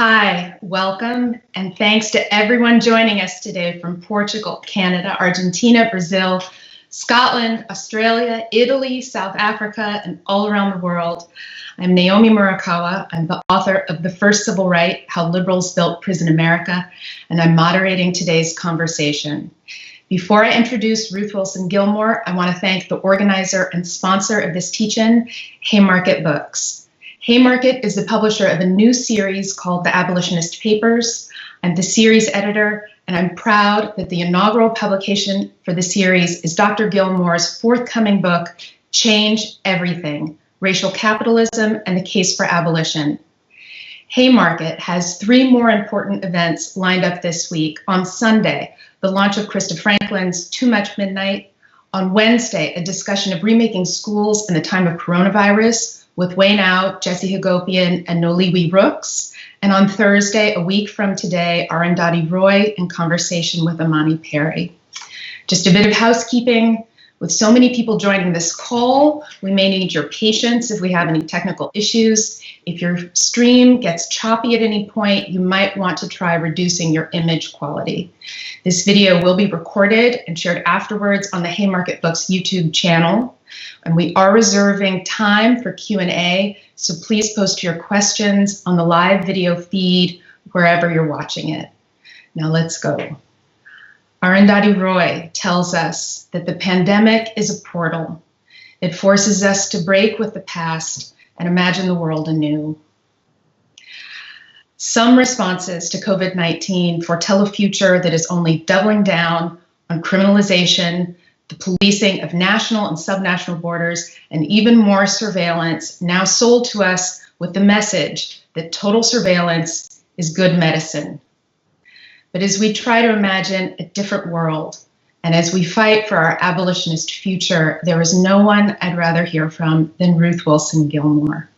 Hi, welcome, and thanks to everyone joining us today from Portugal, Canada, Argentina, Brazil, Scotland, Australia, Italy, South Africa, and all around the world. I'm Naomi Murakawa. I'm the author of The First Civil Right, How Liberals Built Prison America, and I'm moderating today's conversation. Before I introduce Ruth Wilson Gilmore, I want to thank the organizer and sponsor of this teach-in, Haymarket Books. Haymarket is the publisher of a new series called the Abolitionist Papers. I'm the series editor, and I'm proud that the inaugural publication for the series is Dr. Gilmore's forthcoming book, Change Everything: Racial Capitalism and the Case for Abolition. Haymarket has 3 more important events lined up this week. On Sunday, the launch of Krista Franklin's Too Much Midnight. On Wednesday, a discussion of remaking schools in the time of coronavirus with Wayne Out, Jesse Hagopian, and Noliwe Rooks. And on Thursday, a week from today, Arundhati Roy in conversation with Amani Perry. Just a bit of housekeeping. With so many people joining this call, we may need your patience if we have any technical issues. If your stream gets choppy at any point, you might want to try reducing your image quality. This video will be recorded and shared afterwards on the Haymarket Books YouTube channel. And we are reserving time for Q&A, so please post your questions on the live video feed wherever you're watching it. Now let's go. Arundhati Roy tells us that the pandemic is a portal. It forces us to break with the past and imagine the world anew. Some responses to COVID-19 foretell a future that is only doubling down on criminalization, the policing of national and subnational borders, and even more surveillance, now sold to us with the message that total surveillance is good medicine. But as we try to imagine a different world, and as we fight for our abolitionist future, there is no one I'd rather hear from than Ruth Wilson Gilmore.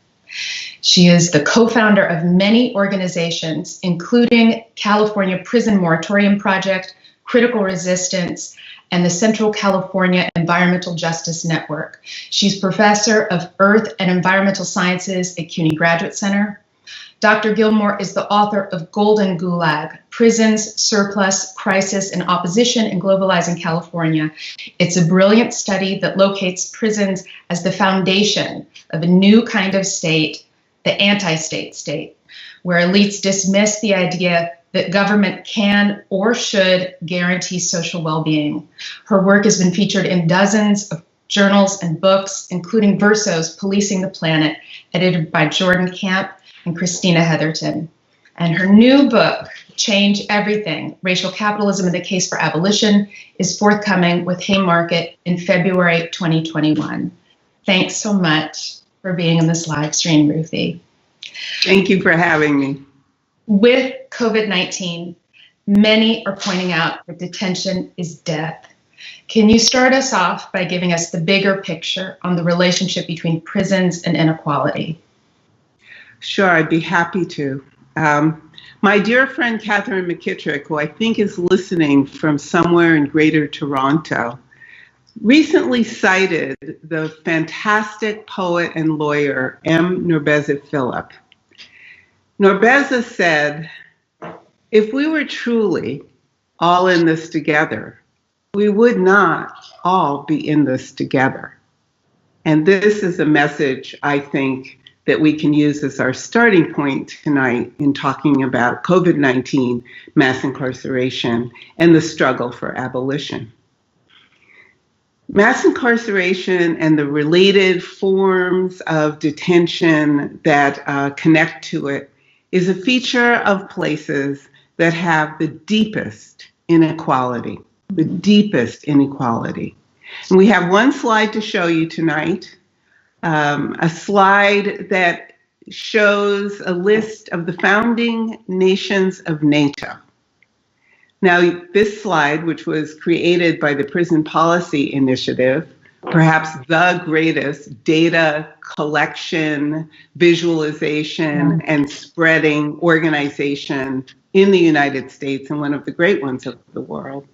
She is the co-founder of many organizations, including California Prison Moratorium Project, Critical Resistance, and the Central California Environmental Justice Network. She's professor of Earth and Environmental Sciences at CUNY Graduate Center. Dr. Gilmore is the author of Golden Gulag, Prisons, Surplus, Crisis, and Opposition in Globalizing California. It's a brilliant study that locates prisons as the foundation of a new kind of state, the anti-state state, where elites dismiss the idea that government can or should guarantee social well-being. Her work has been featured in dozens of journals and books, including Verso's Policing the Planet, edited by Jordan Camp and Christina Heatherton. And her new book, Change Everything: Racial Capitalism and the Case for Abolition, is forthcoming with Haymarket in February 2021. Thanks so much for being in this live stream, Ruthie. Thank you for having me. With COVID-19, many are pointing out that detention is death. Can you start us off by giving us the bigger picture on the relationship between prisons and inequality? Sure, I'd be happy to. My dear friend Catherine McKittrick, who I think is listening from somewhere in Greater Toronto, recently cited the fantastic poet and lawyer M. Norbeza Phillip. Norbeza said, "If we were truly all in this together, we would not all be in this together." And this is a message, I think, that we can use as our starting point tonight in talking about COVID-19, mass incarceration, and the struggle for abolition. Mass incarceration and the related forms of detention that connect to it is a feature of places that have the deepest inequality, the deepest inequality. And we have one slide to show you tonight, a slide that shows a list of the founding nations of NATO. Now, this slide, which was created by the Prison Policy Initiative, perhaps the greatest data collection, visualization, and spreading organization in the United States, and one of the great ones of the world,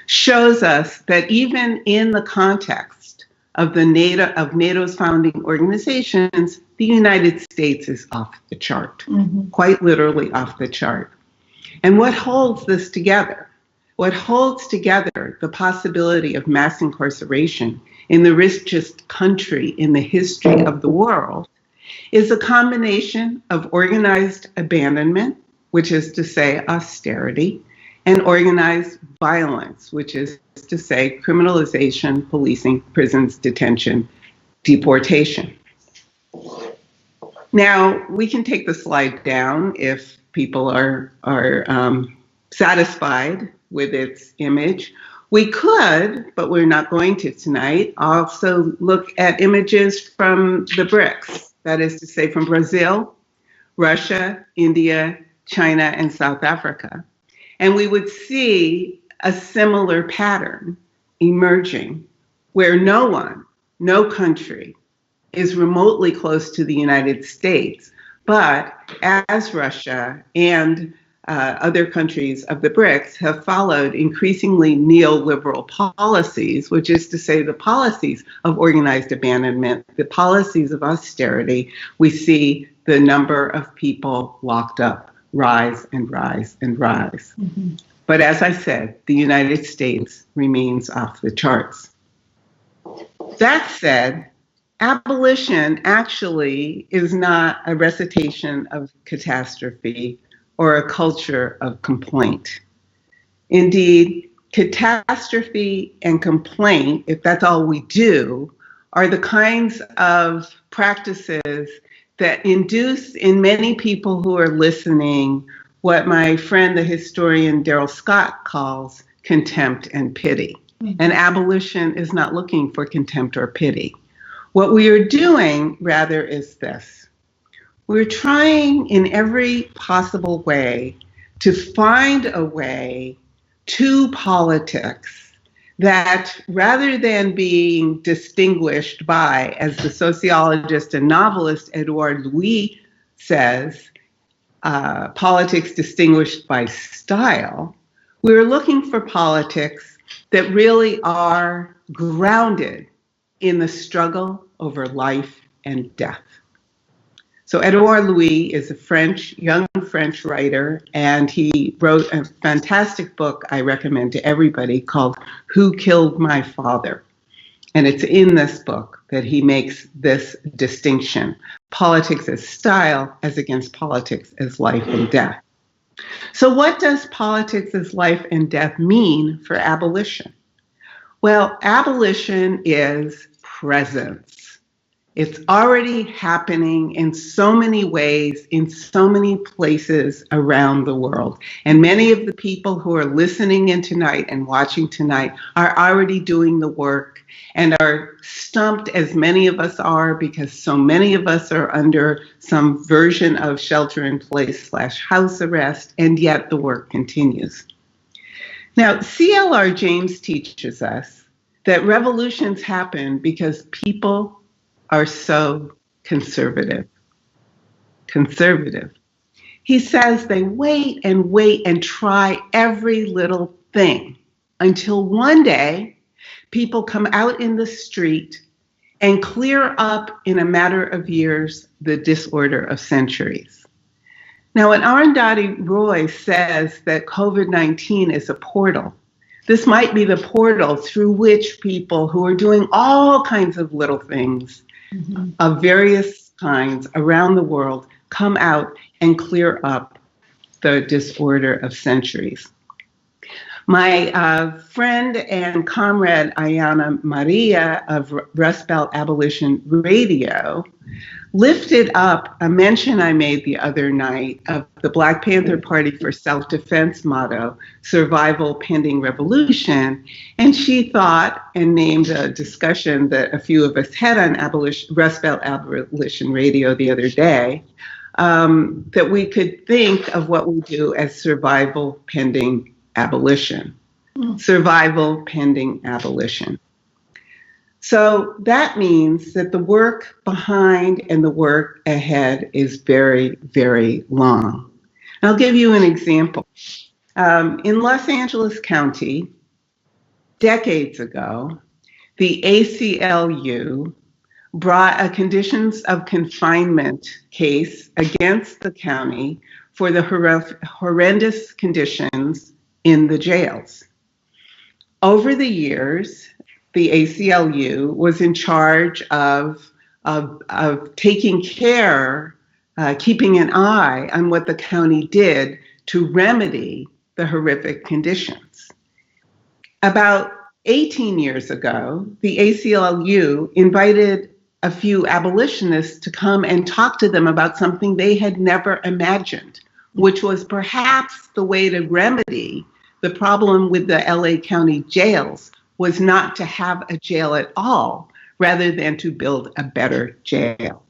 shows us that even in the context of NATO's founding organizations, the United States is off the chart, quite literally off the chart. And what holds this together? What holds together the possibility of mass incarceration in the richest country in the history of the world is a combination of organized abandonment, which is to say austerity, and organized violence, which is to say criminalization, policing, prisons, detention, deportation. Now, we can take the slide down if people are satisfied with its image. We could, but we're not going to tonight, also look at images from the BRICS, that is to say from Brazil, Russia, India, China, and South Africa. And we would see a similar pattern emerging where no one, no country is remotely close to the United States. But as Russia and other countries of the BRICS have followed increasingly neoliberal policies, which is to say the policies of organized abandonment, the policies of austerity, we see the number of people locked up rise and rise and rise. But as I said, the United States remains off the charts. That said, abolition actually is not a recitation of catastrophe or a culture of complaint. Indeed, catastrophe and complaint, if that's all we do, are the kinds of practices that induce in many people who are listening what my friend, the historian Daryl Scott, calls contempt and pity. And abolition is not looking for contempt or pity. What we are doing, rather, is this. We're trying in every possible way to find a way to politics that, rather than being distinguished by, as the sociologist and novelist Edouard Louis says, politics distinguished by style, we're looking for politics that really are grounded in the struggle over life and death. So Edouard Louis is a young French writer, and he wrote a fantastic book I recommend to everybody called Who Killed My Father? And it's in this book that he makes this distinction, politics as style as against politics as life and death. So what does politics as life and death mean for abolition? Well, abolition is presence. It's already happening in so many ways, in so many places around the world. And many of the people who are listening in tonight and watching tonight are already doing the work and are stumped, as many of us are, because so many of us are under some version of shelter in place / house arrest, and yet the work continues. Now, C.L.R. James teaches us that revolutions happen because people are so conservative. He says they wait and try every little thing until one day people come out in the street and clear up in a matter of years the disorder of centuries. Now, when Arundhati Roy says that COVID-19 is a portal, this might be the portal through which people who are doing all kinds of little things of various kinds around the world come out and clear up the disorder of centuries. My friend and comrade Ayana Maria of Rust Belt Abolition Radio lifted up a mention I made the other night of the Black Panther Party for Self-Defense motto, survival pending revolution. And she thought, and named a discussion that a few of us had on Rust Belt Abolition Radio the other day, that we could think of what we do as survival pending abolition. Survival pending abolition. So that means that the work behind and the work ahead is very, very long. I'll give you an example. In Los Angeles County, decades ago, the ACLU brought a conditions of confinement case against the county for the horrendous conditions in the jails. Over the years, the ACLU was in charge of taking care, keeping an eye on what the county did to remedy the horrific conditions. About 18 years ago, the ACLU invited a few abolitionists to come and talk to them about something they had never imagined, which was perhaps the way to remedy the problem with the LA County jails was not to have a jail at all, rather than to build a better jail.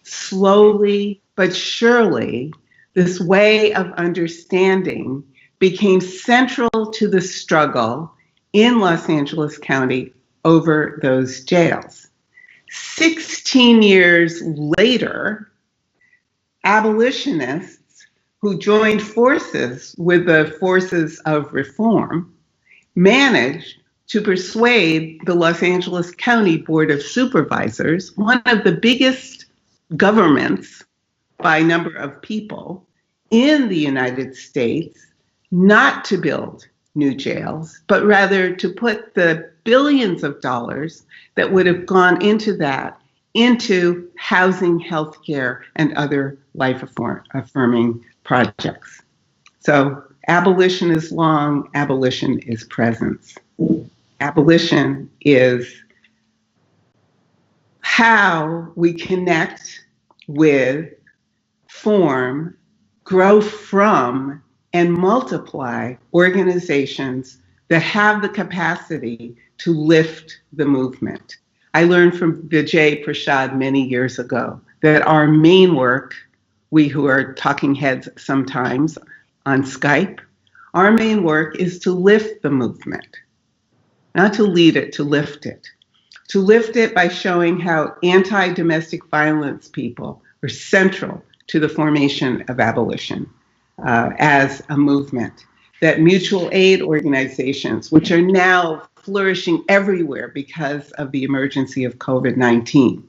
Slowly but surely, this way of understanding became central to the struggle in Los Angeles County over those jails. 16 years later, abolitionists who joined forces with the forces of reform managed to persuade the Los Angeles County Board of Supervisors, one of the biggest governments by number of people in the United States, not to build new jails, but rather to put the billions of dollars that would have gone into that into housing, healthcare, and other life-affirming projects. So abolition is long, abolition is presence. Abolition is how we connect with, form, grow from, and multiply organizations that have the capacity to lift the movement. I learned from Vijay Prashad many years ago that our main work, we who are talking heads sometimes on Skype, our main work is to lift the movement, not to lead it, to lift it. To lift it by showing how anti-domestic violence people are central to the formation of abolition as a movement. That mutual aid organizations, which are now flourishing everywhere because of the emergency of COVID-19,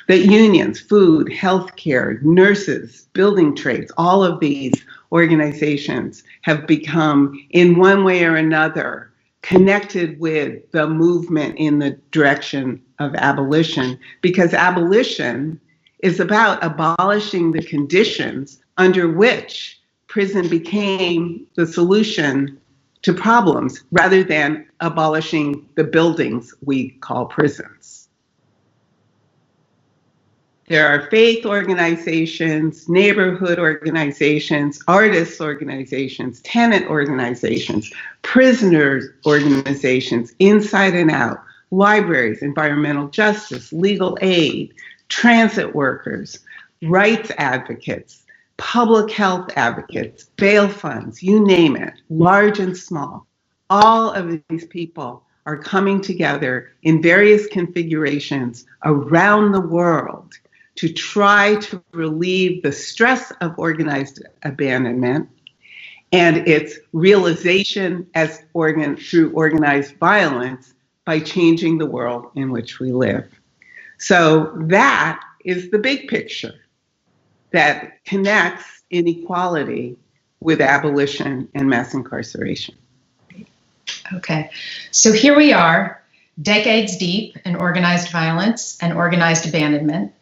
that unions, food, healthcare, nurses, building trades, all of these organizations have become, in one way or another, connected with the movement in the direction of abolition, because abolition is about abolishing the conditions under which prison became the solution to problems, rather than abolishing the buildings we call prisons. There are faith organizations, neighborhood organizations, artists organizations, tenant organizations, prisoners organizations, inside and out, libraries, environmental justice, legal aid, transit workers, rights advocates, public health advocates, bail funds, you name it, large and small. All of these people are coming together in various configurations around the world to try to relieve the stress of organized abandonment and its realization as through organized violence by changing the world in which we live. So that is the big picture that connects inequality with abolition and mass incarceration. Okay, so here we are, decades deep in organized violence and organized abandonment,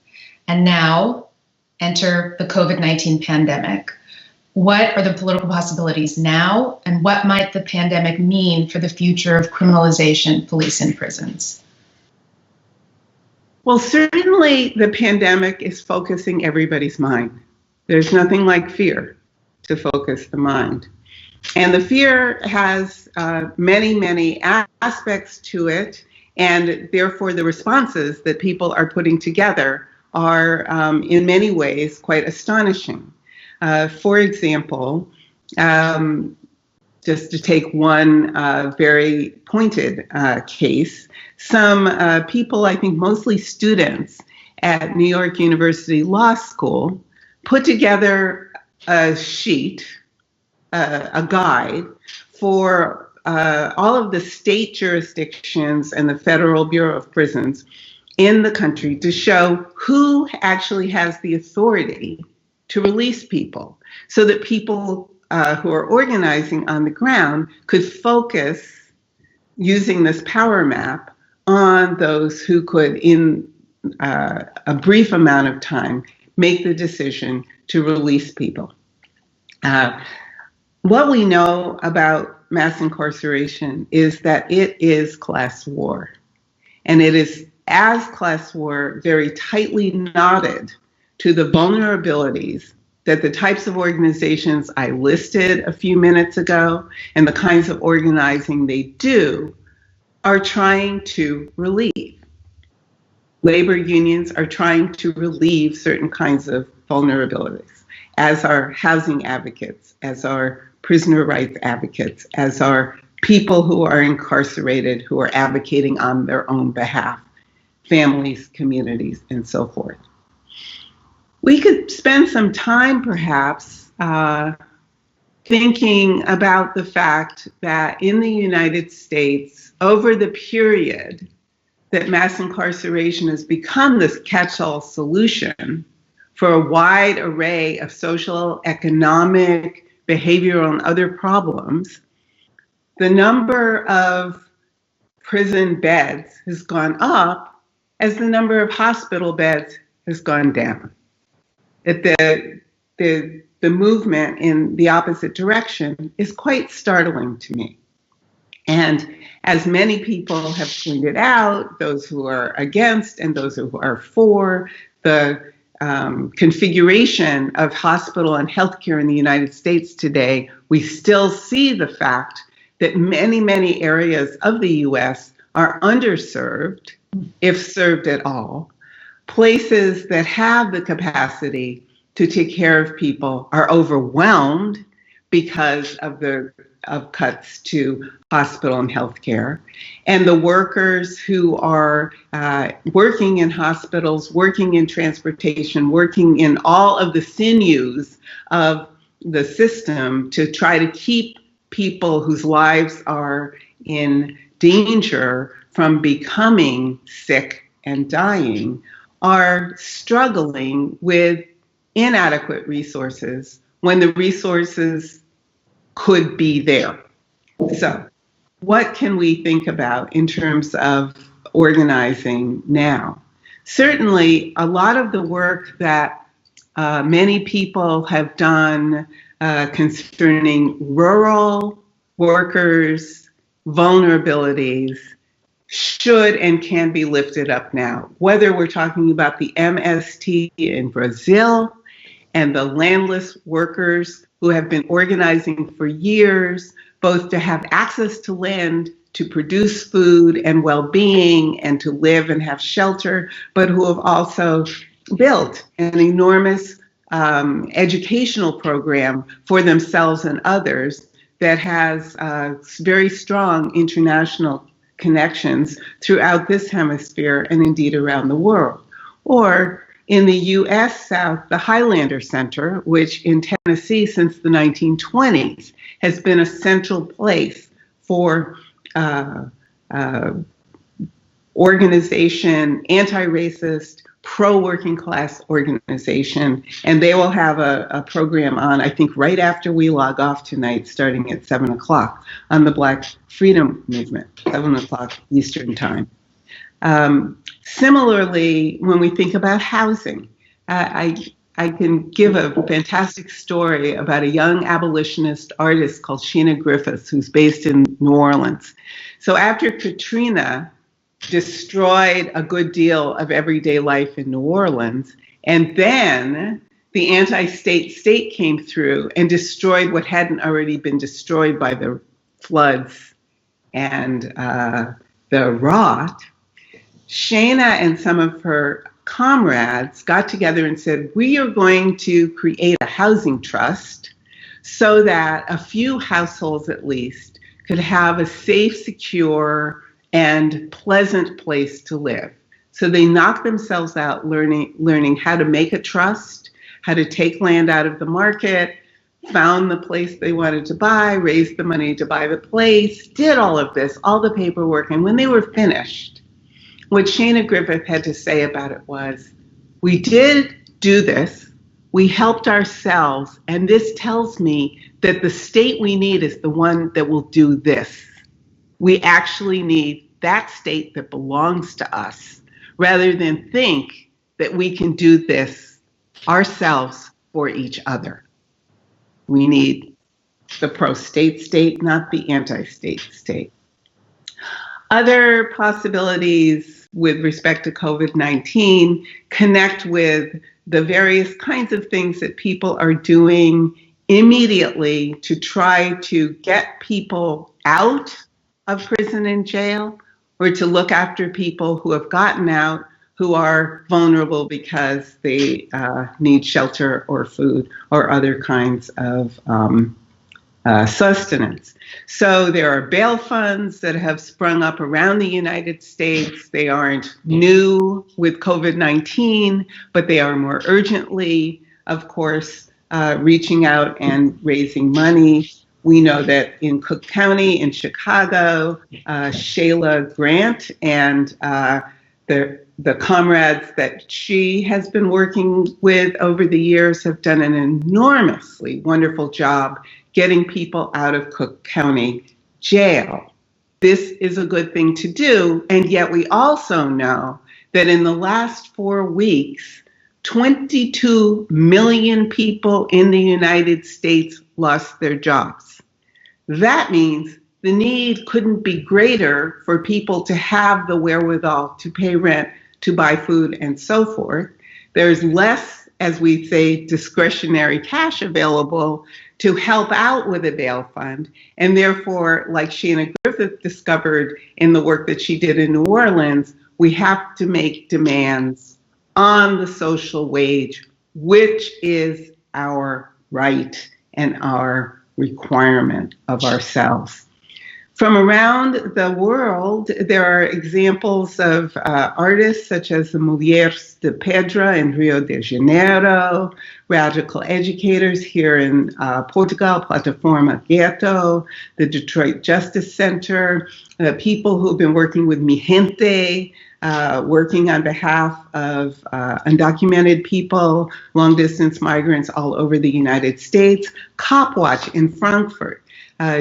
and now enter the COVID-19 pandemic. What are the political possibilities now, and what might the pandemic mean for the future of criminalization, police, and prisons? Well, certainly the pandemic is focusing everybody's mind. There's nothing like fear to focus the mind. And the fear has many, many aspects to it, and therefore the responses that people are putting together are in many ways quite astonishing. For example, just to take one very pointed case, some people, I think mostly students at New York University Law School, put together a sheet, a guide for all of the state jurisdictions and the Federal Bureau of Prisons in the country to show who actually has the authority to release people, so that people who are organizing on the ground could focus, using this power map, on those who could, in a brief amount of time, make the decision to release people. What we know about mass incarceration is that it is class war. And it is, as class war, very tightly knotted to the vulnerabilities that the types of organizations I listed a few minutes ago and the kinds of organizing they do are trying to relieve. Labor unions are trying to relieve certain kinds of vulnerabilities, as are housing advocates, as are prisoner rights advocates, as are people who are incarcerated who are advocating on their own behalf, families, communities, and so forth. We could spend some time, perhaps, thinking about the fact that in the United States, over the period that mass incarceration has become this catch-all solution for a wide array of social, economic, behavioral, and other problems, the number of prison beds has gone up as the number of hospital beds has gone down. That the movement in the opposite direction is quite startling to me. And as many people have pointed out, those who are against and those who are for, the configuration of hospital and healthcare in the United States today, we still see the fact that many, many areas of the US are underserved, if served at all. Places that have the capacity to take care of people are overwhelmed because of cuts to hospital and healthcare. And the workers who are working in hospitals, working in transportation, working in all of the sinews of the system to try to keep people whose lives are in danger from becoming sick and dying are struggling with inadequate resources when the resources could be there. So, what can we think about in terms of organizing now? Certainly, a lot of the work that many people have done concerning rural workers' vulnerabilities should and can be lifted up now, whether we're talking about the MST in Brazil and the landless workers who have been organizing for years, both to have access to land, to produce food and well-being, and to live and have shelter, but who have also built an enormous educational program for themselves and others that has very strong international connections throughout this hemisphere and indeed around the world. Or in the US South, the Highlander Center, which in Tennessee since the 1920s has been a central place for organization, anti-racist, pro-working class organization. And they will have a program on, I think, right after we log off tonight, starting at 7 o'clock, on the Black Freedom Movement, 7 o'clock Eastern Time. Similarly, when we think about housing, I can give a fantastic story about a young abolitionist artist called Sheena Griffiths, who's based in New Orleans. So after Katrina destroyed a good deal of everyday life in New Orleans, and then the anti-state state came through and destroyed what hadn't already been destroyed by the floods and the rot, Sheena and some of her comrades got together and said, we are going to create a housing trust so that a few households at least could have a safe, secure, and pleasant place to live. So they knocked themselves out learning how to make a trust, how to take land out of the market, found the place they wanted to buy, raised the money to buy the place, did all of this, all the paperwork. And when they were finished, what Shana Griffith had to say about it was, we did do this, we helped ourselves, and this tells me that the state we need is the one that will do this. We actually need that state that belongs to us, rather than think that we can do this ourselves for each other. We need the pro-state state, not the anti-state state. Other possibilities with respect to COVID-19 connect with the various kinds of things that people are doing immediately to try to get people out of prison and jail, or to look after people who have gotten out who are vulnerable because they need shelter or food or other kinds of sustenance. So there are bail funds that have sprung up around the United States. They aren't new with COVID-19, but they are more urgently, of course, reaching out and raising money. We know that in Cook County, in Chicago, Shayla Grant and the comrades that she has been working with over the years have done an enormously wonderful job getting people out of Cook County jail. This is a good thing to do, and yet we also know that in the last 4 weeks, 22 million people in the United States lost their jobs. That means the need couldn't be greater for people to have the wherewithal to pay rent, to buy food, and so forth. There's less, as we say, discretionary cash available to help out with a bail fund. And therefore, like Shana Griffith discovered in the work that she did in New Orleans, we have to make demands on the social wage, which is our right and our requirement of ourselves. From around the world, there are examples of artists such as the Mulheres de Pedra in Rio de Janeiro, radical educators here in Portugal, Plataforma Ghetto, the Detroit Justice Center, people who've been working with Mi Gente, working on behalf of undocumented people, long-distance migrants all over the United States, Cop Watch in Frankfurt,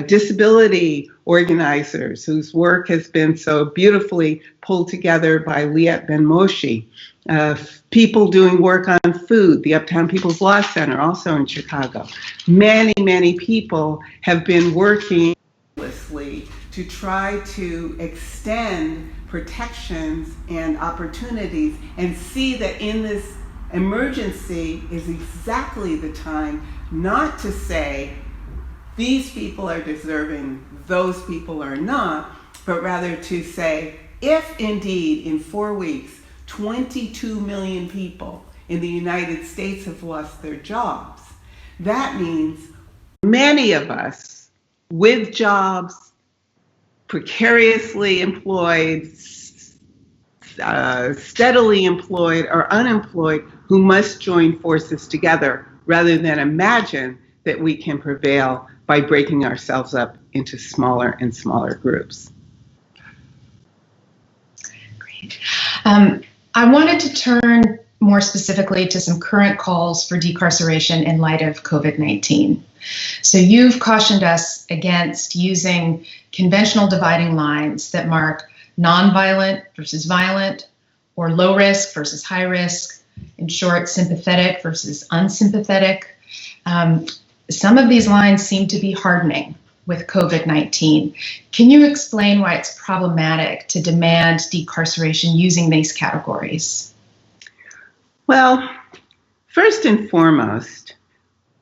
disability organizers whose work has been so beautifully pulled together by Liat Ben Moshe, people doing work on food, the Uptown People's Law Center, also in Chicago. Many, many people have been working to try to extend protections and opportunities, and see that in this emergency is exactly the time not to say these people are deserving, those people are not, but rather to say, if indeed in 4 weeks, 22 million people in the United States have lost their jobs, that means many of us with jobs, precariously employed, steadily employed, or unemployed, who must join forces together rather than imagine that we can prevail by breaking ourselves up into smaller and smaller groups. Great. I wanted to turn more specifically to some current calls for decarceration in light of COVID-19. So you've cautioned us against using conventional dividing lines that mark nonviolent versus violent, or low risk versus high risk, in short, sympathetic versus unsympathetic. Some of these lines seem to be hardening with COVID-19. Can you explain why it's problematic to demand decarceration using these categories? Well, first and foremost,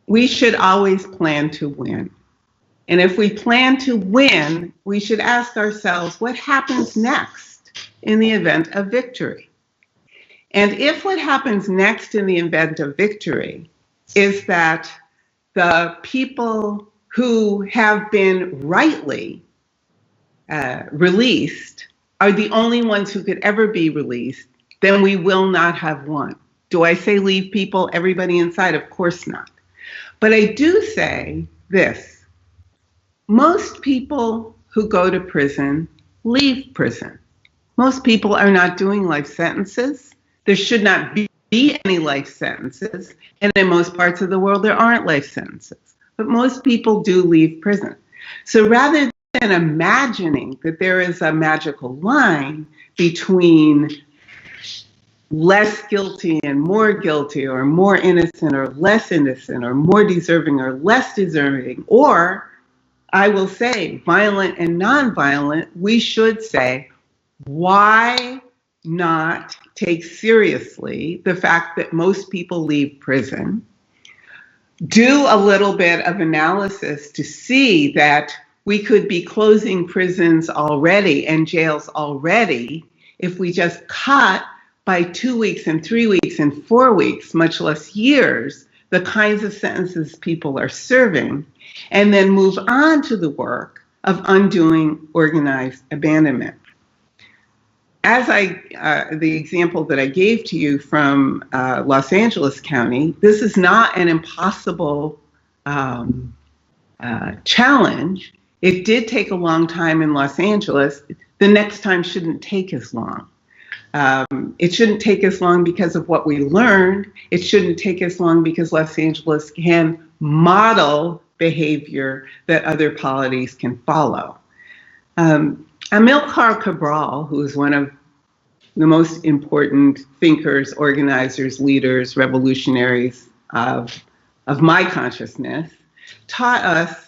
we should always plan to win. And if we plan to win, we should ask ourselves, what happens next in the event of victory? And if what happens next in the event of victory is that the people who have been rightly released are the only ones who could ever be released, then we will not have won. Do I say leave people, everybody inside? Of course not. But I do say this. Most people who go to prison leave prison. Most people are not doing life sentences. There should not be any life sentences. And in most parts of the world, there aren't life sentences. But most people do leave prison. So rather than imagining that there is a magical line between less guilty and more guilty, or more innocent or less innocent, or more deserving or less deserving, or I will say violent and nonviolent, we should say, why not take seriously the fact that most people leave prison? Do a little bit of analysis to see that we could be closing prisons already and jails already if we just cut by 2 weeks and 3 weeks and 4 weeks, much less years, the kinds of sentences people are serving, and then move on to the work of undoing organized abandonment. As the example that I gave to you from Los Angeles County, this is not an impossible challenge. It did take a long time in Los Angeles. The next time shouldn't take as long. It shouldn't take as long because of what we learned. It shouldn't take as long because Los Angeles can model behavior that other polities can follow. Amilcar Cabral, who is one of the most important thinkers, organizers, leaders, revolutionaries of my consciousness, taught us,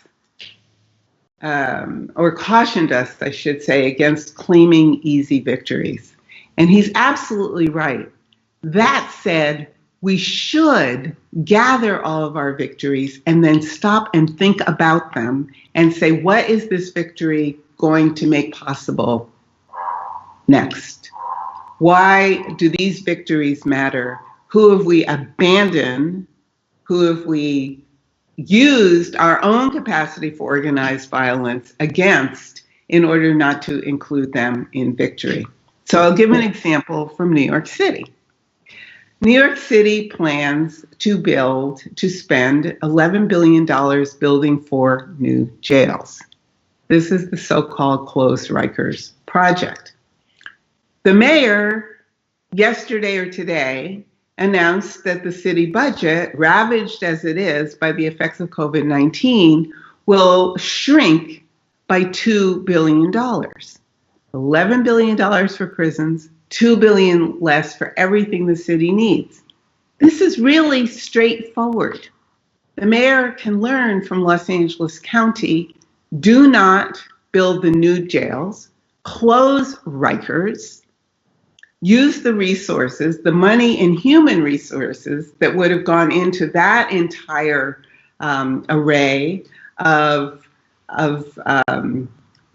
or cautioned us, I should say, against claiming easy victories. And he's absolutely right. That said, we should gather all of our victories and then stop and think about them and say, what is this victory going to make possible next? Why do these victories matter? Who have we abandoned? Who have we used our own capacity for organized violence against in order not to include them in victory? So I'll give an example from New York City. New York City plans to spend $11 billion building 4 new jails. This is the so-called Close Rikers project. The mayor, yesterday or today, announced that the city budget, ravaged as it is by the effects of COVID-19, will shrink by $2 billion. $11 billion for prisons, $2 billion less for everything the city needs. This is really straightforward. The mayor can learn from Los Angeles County. Do not build the new jails, close Rikers, use the resources, the money and human resources that would have gone into that entire array of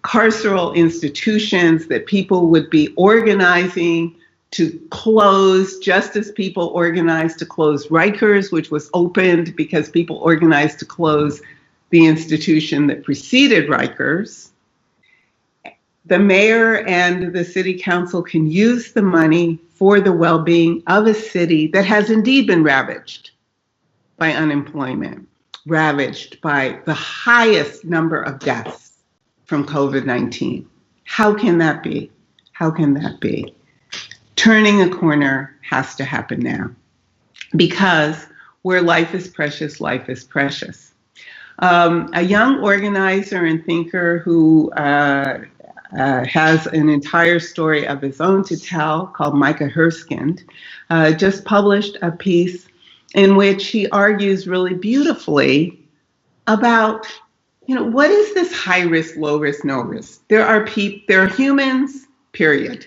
carceral institutions that people would be organizing to close, just as people organized to close Rikers, which was opened because people organized to close the institution that preceded Rikers. The mayor and the city council can use the money for the well-being of a city that has indeed been ravaged by unemployment, ravaged by the highest number of deaths from COVID-19. How can that be? How can that be? Turning a corner has to happen now, because where life is precious, life is precious. A young organizer and thinker who has an entire story of his own to tell, called Micah Herskind, just published a piece in which he argues really beautifully about, what is this high risk, low risk, no risk? There are humans, period.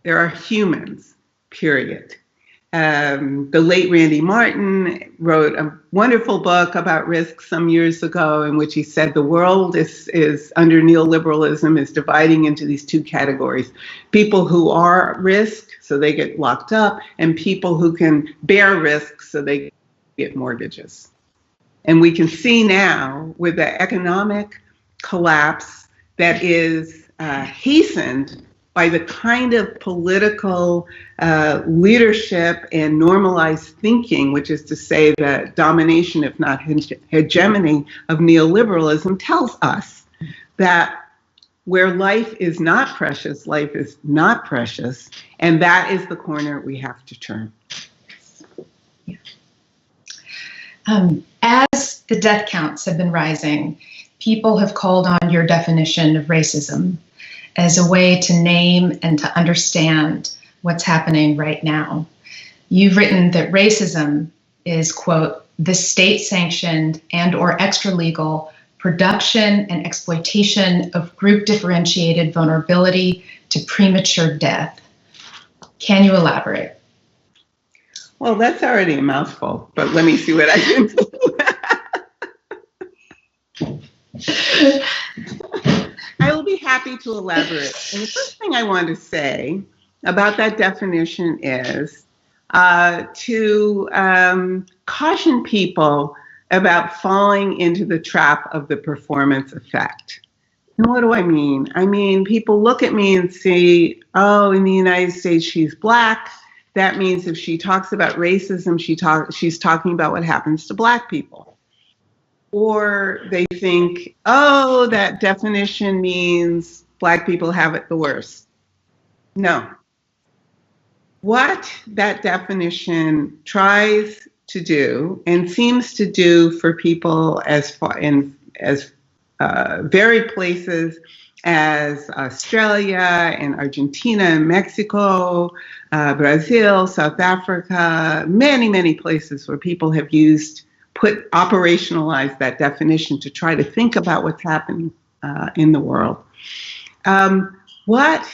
There are humans, period. The late Randy Martin wrote a wonderful book about risk some years ago, in which he said the world is under neoliberalism is dividing into these 2 categories: people who are at risk, so they get locked up, and people who can bear risk, so they get mortgages. And we can see now, with the economic collapse that is hastened by the kind of political leadership and normalized thinking, which is to say the domination, if not hegemony, of neoliberalism, tells us that Where life is not precious, life is not precious, and that is the corner we have to turn. As the death counts have been rising, people have called on your definition of racism as a way to name and to understand what's happening right now. You've written that racism is, quote, the state-sanctioned and or extra-legal production and exploitation of group-differentiated vulnerability to premature death. Can you elaborate? Well, that's already a mouthful, but let me see what I can do. I will be happy to elaborate. And the first thing I want to say about that definition is to caution people about falling into the trap of the performance effect. And what do I mean? I mean, people look at me and say, oh, in the United States, she's Black. That means if she talks about racism, she's talking about what happens to Black people. Or they think, oh, that definition means Black people have it the worst. No. What that definition tries to do and seems to do for people as far in as varied places as Australia and Argentina and Mexico, Brazil, South Africa, many, many places where people have operationalized that definition to try to think about what's happening in the world. What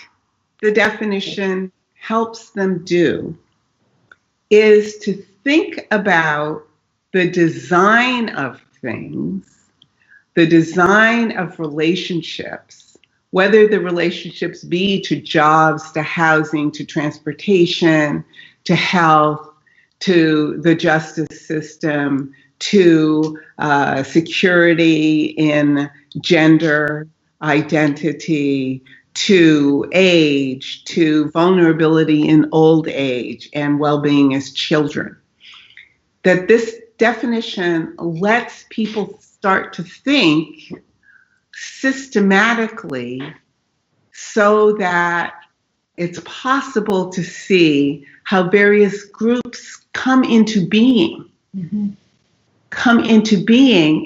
the definition helps them do is to think about the design of things, the design of relationships, whether the relationships be to jobs, to housing, to transportation, to health, to the justice system, to security in gender identity, to age, to vulnerability in old age, and well-being as children. That this definition lets people start to think systematically so that it's possible to see how various groups come into being,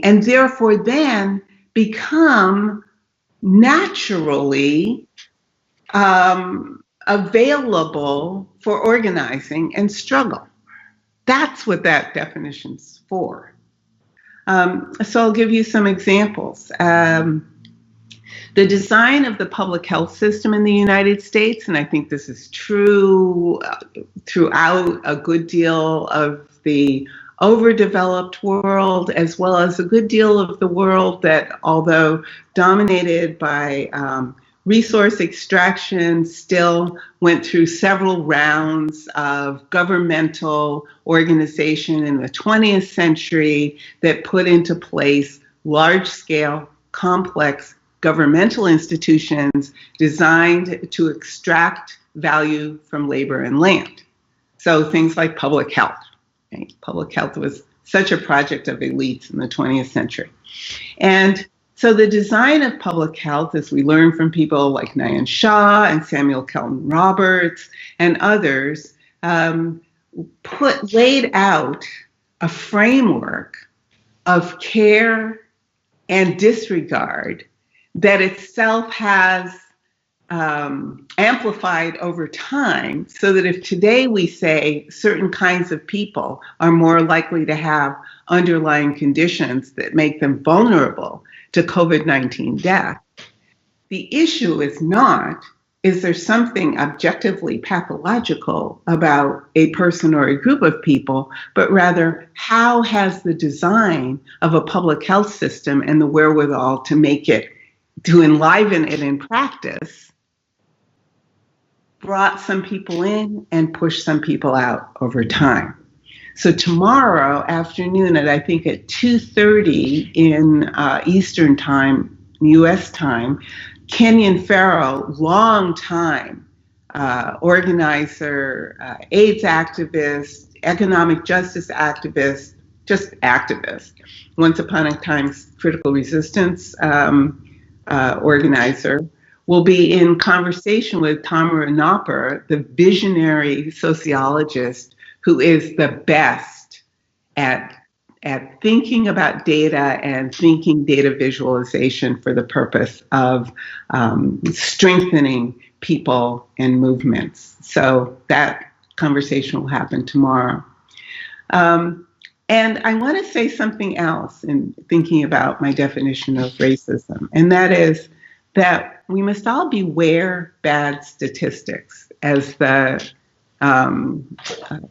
and therefore then become naturally available for organizing and struggle. That's what that definition's for. So I'll give you some examples. The design of the public health system in the United States, and I think this is true throughout a good deal of the overdeveloped world, as well as a good deal of the world that, although dominated by resource extraction, still went through several rounds of governmental organization in the 20th century that put into place large-scale, complex governmental institutions designed to extract value from labor and land. So things like public health. Right? Public health was such a project of elites in the 20th century. And so the design of public health, as we learn from people like Nyan Shah and Samuel Kelton Roberts and others, laid out a framework of care and disregard that itself has amplified over time, so that if today we say certain kinds of people are more likely to have underlying conditions that make them vulnerable to COVID-19 death, the issue is not, is there something objectively pathological about a person or a group of people, but rather how has the design of a public health system and the wherewithal to make it, to enliven it in practice, brought some people in and pushed some people out over time. So tomorrow afternoon at, I think at 2:30 in Eastern time, US time, Kenyon Farrow, long time organizer, AIDS activist, economic justice activist, just activist, once upon a time critical resistance organizer, will be in conversation with Tamara Nopper, the visionary sociologist who is the best at thinking about data and thinking data visualization for the purpose of strengthening people and movements. So that conversation will happen tomorrow. And I want to say something else in thinking about my definition of racism, and that is that we must all beware bad statistics, as the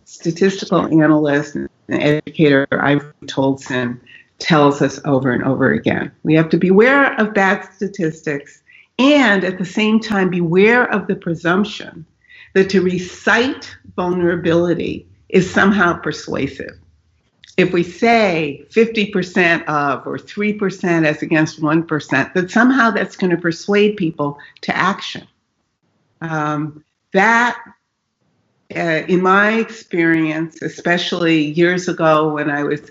statistical analyst and educator Ivory Toldson tells us over and over again. We have to beware of bad statistics and at the same time beware of the presumption that to recite vulnerability is somehow persuasive. If we say 50% of or 3% as against 1%, that somehow that's going to persuade people to action. In my experience, especially years ago when I was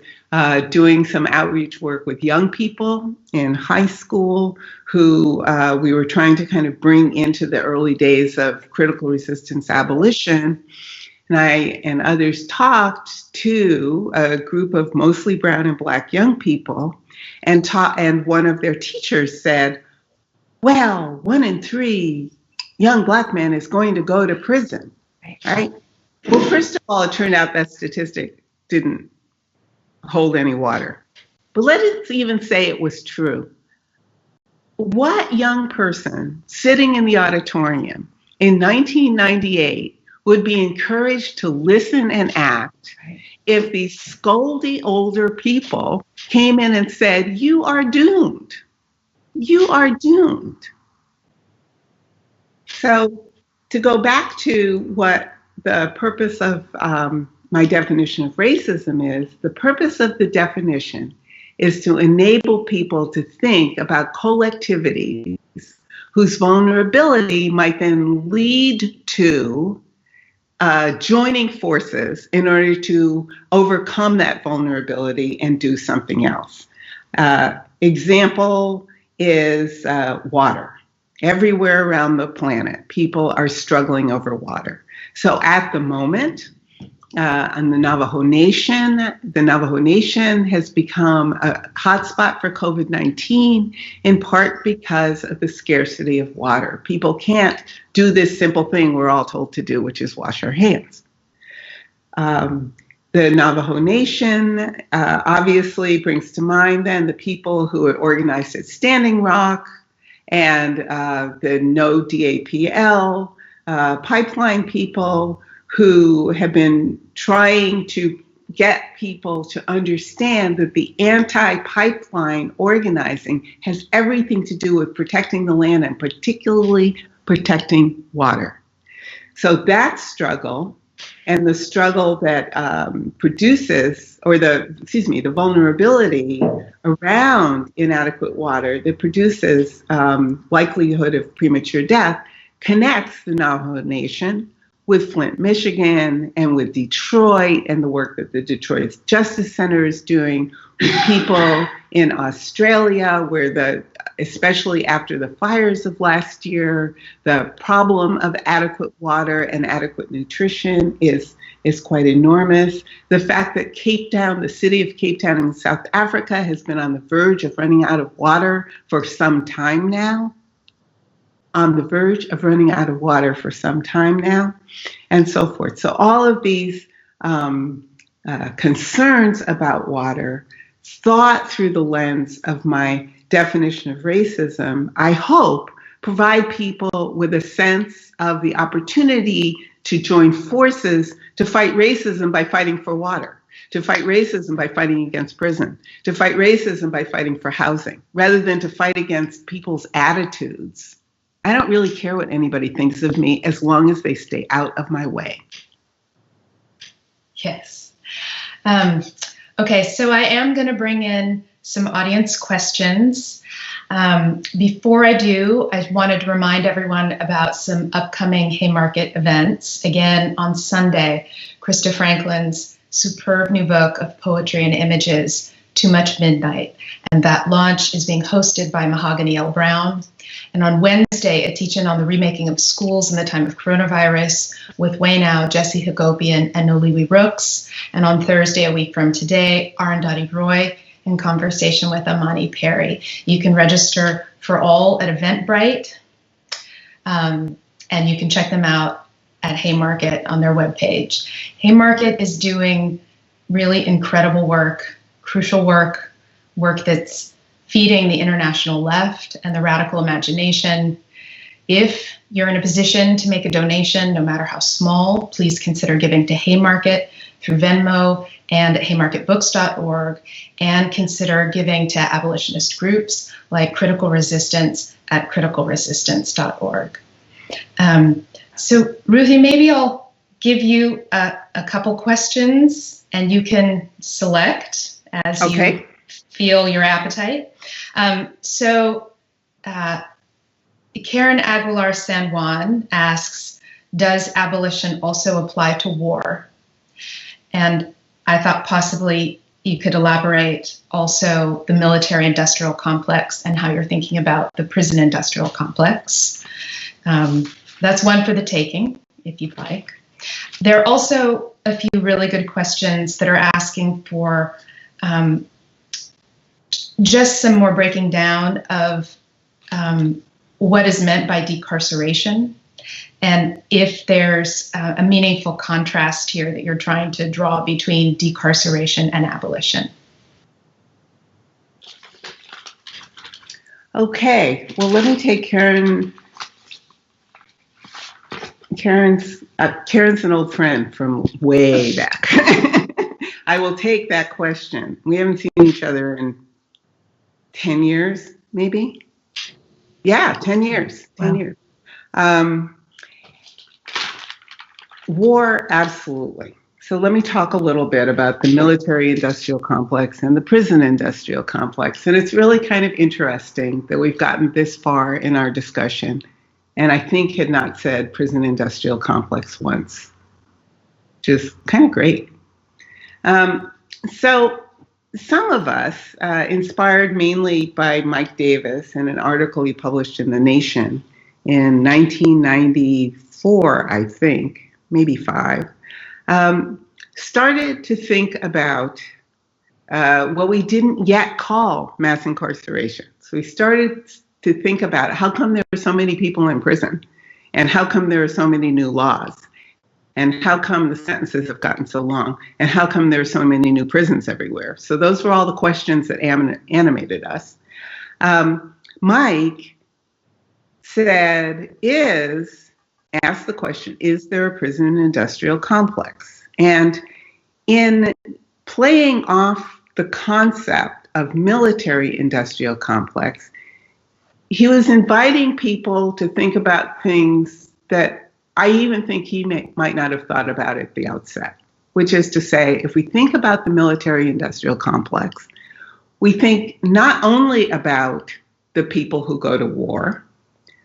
doing some outreach work with young people in high school who we were trying to kind of bring into the early days of critical resistance abolition, and I and others talked to a group of mostly brown and black young people, and one of their teachers said, well, 1 in 3 young black men is going to go to prison. Right? Well, first of all, it turned out that statistic didn't hold any water. But let us even say it was true. What young person sitting in the auditorium in 1998 would be encouraged to listen and act if these scoldy older people came in and said, you are doomed. You are doomed. So to go back to what the purpose of my definition of racism is, the purpose of the definition is to enable people to think about collectivities whose vulnerability might then lead to joining forces in order to overcome that vulnerability and do something else. Example is water. Everywhere around the planet, people are struggling over water. So at the moment, on the Navajo Nation has become a hotspot for COVID-19, in part because of the scarcity of water. People can't do this simple thing we're all told to do, which is wash our hands. The Navajo Nation obviously brings to mind then the people who had organized at Standing Rock, and the No DAPL pipeline people who have been trying to get people to understand that the anti-pipeline organizing has everything to do with protecting the land and particularly protecting water. So that struggle and the struggle that the vulnerability around inadequate water that produces likelihood of premature death connects the Navajo Nation with Flint, Michigan, and with Detroit, and the work that the Detroit Justice Center is doing with people in Australia, where especially after the fires of last year, the problem of adequate water and adequate nutrition is quite enormous. The fact that Cape Town, the city of Cape Town in South Africa, has been on the verge of running out of water for some time now. And so forth. So all of these concerns about water, thought through the lens of my definition of racism, I hope provide people with a sense of the opportunity to join forces to fight racism by fighting for water, to fight racism by fighting against prison, to fight racism by fighting for housing, rather than to fight against people's attitudes. I don't really care what anybody thinks of me as long as they stay out of my way. Yes. Okay, so I am going to bring in some audience questions. Before I do, I wanted to remind everyone about some upcoming Haymarket events. Again, on Sunday, Krista Franklin's superb new book of poetry and images, Too Much Midnight. And that launch is being hosted by Mahogany L. Brown. And on Wednesday, a teach-in on the remaking of schools in the time of coronavirus with Waynow, Jesse Hagopian, and Noliwe Rooks. And on Thursday, a week from today, Arundhati Roy in conversation with Amani Perry. You can register for all at Eventbrite, and you can check them out at Haymarket on their webpage. Haymarket is doing really incredible work, crucial work that's feeding the international left and the radical imagination. If you're in a position to make a donation, no matter how small, please consider giving to Haymarket through Venmo and at haymarketbooks.org, and consider giving to abolitionist groups like Critical Resistance at criticalresistance.org. So Ruthie, maybe I'll give you a couple questions and you can select as you feel your appetite. Karen Aguilar San Juan asks, does abolition also apply to war? And I thought possibly you could elaborate also the military-industrial complex and how you're thinking about the prison-industrial complex. That's one for the taking, if you'd like. There are also a few really good questions that are asking for just some more breaking down of what is meant by decarceration, and if there's a meaningful contrast here that you're trying to draw between decarceration and abolition. Okay, well, let me take Karen's an old friend from way back. I will take that question. We haven't seen each other in 10 years, maybe? Yeah, 10 years, 10 years. War, absolutely. So let me talk a little bit about the military-industrial complex and the prison-industrial complex. And it's really kind of interesting that we've gotten this far in our discussion, and I think had not said prison-industrial complex once, which is kind of great. So some of us, inspired mainly by Mike Davis and an article he published in The Nation in 1994, I think, maybe 5, started to think about what we didn't yet call mass incarceration. So we started to think about how come there are so many people in prison, and how come there are so many new laws, and how come the sentences have gotten so long, and how come there are so many new prisons everywhere. So those were all the questions that animated us. Mike asked the question, is there a prison industrial complex? And in playing off the concept of military industrial complex, he was inviting people to think about things that I even think he might not have thought about at the outset, which is to say, if we think about the military industrial complex, we think not only about the people who go to war,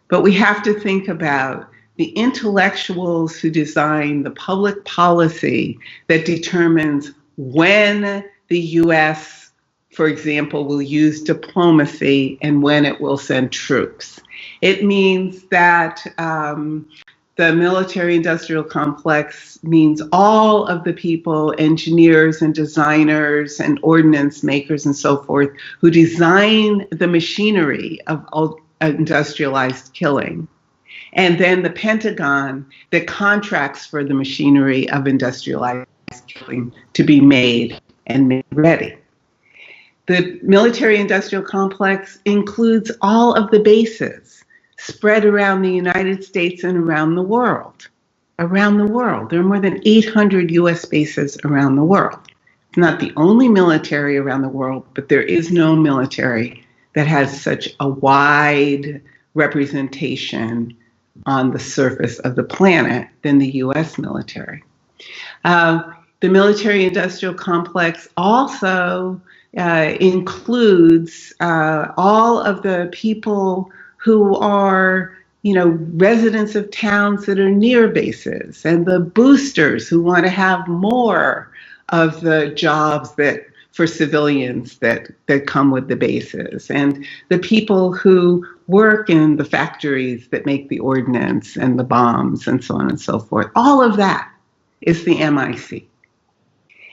but we have to think about the intellectuals who design the public policy that determines when the U.S., for example, will use diplomacy and when it will send troops. It means that the military-industrial complex means all of the people, engineers and designers and ordnance makers and so forth, who design the machinery of industrialized killing. And then the Pentagon that contracts for the machinery of industrialized killing to be made and made ready. The military-industrial complex includes all of the bases spread around the United States and around the world. Around the world. There are more than 800 U.S. bases around the world. It's not the only military around the world, but there is no military that has such a wide representation on the surface of the planet than the U.S. military. The military-industrial complex also includes all of the people who are, residents of towns that are near bases, and the boosters who want to have more of the jobs that for civilians that come with the bases, and the people who work in the factories that make the ordnance and the bombs and so on and so forth. All of that is the MIC.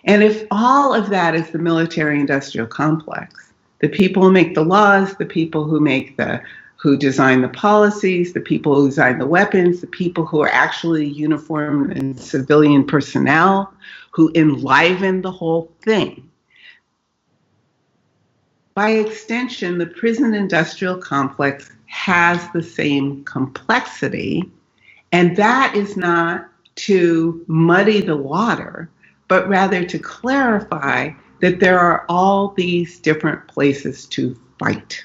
And if all of that is the military-industrial complex, the people who make the laws, the people who design the policies, the people who design the weapons, the people who are actually uniformed and civilian personnel, who enliven the whole thing. By extension, the prison industrial complex has the same complexity, and that is not to muddy the water, but rather to clarify that there are all these different places to fight.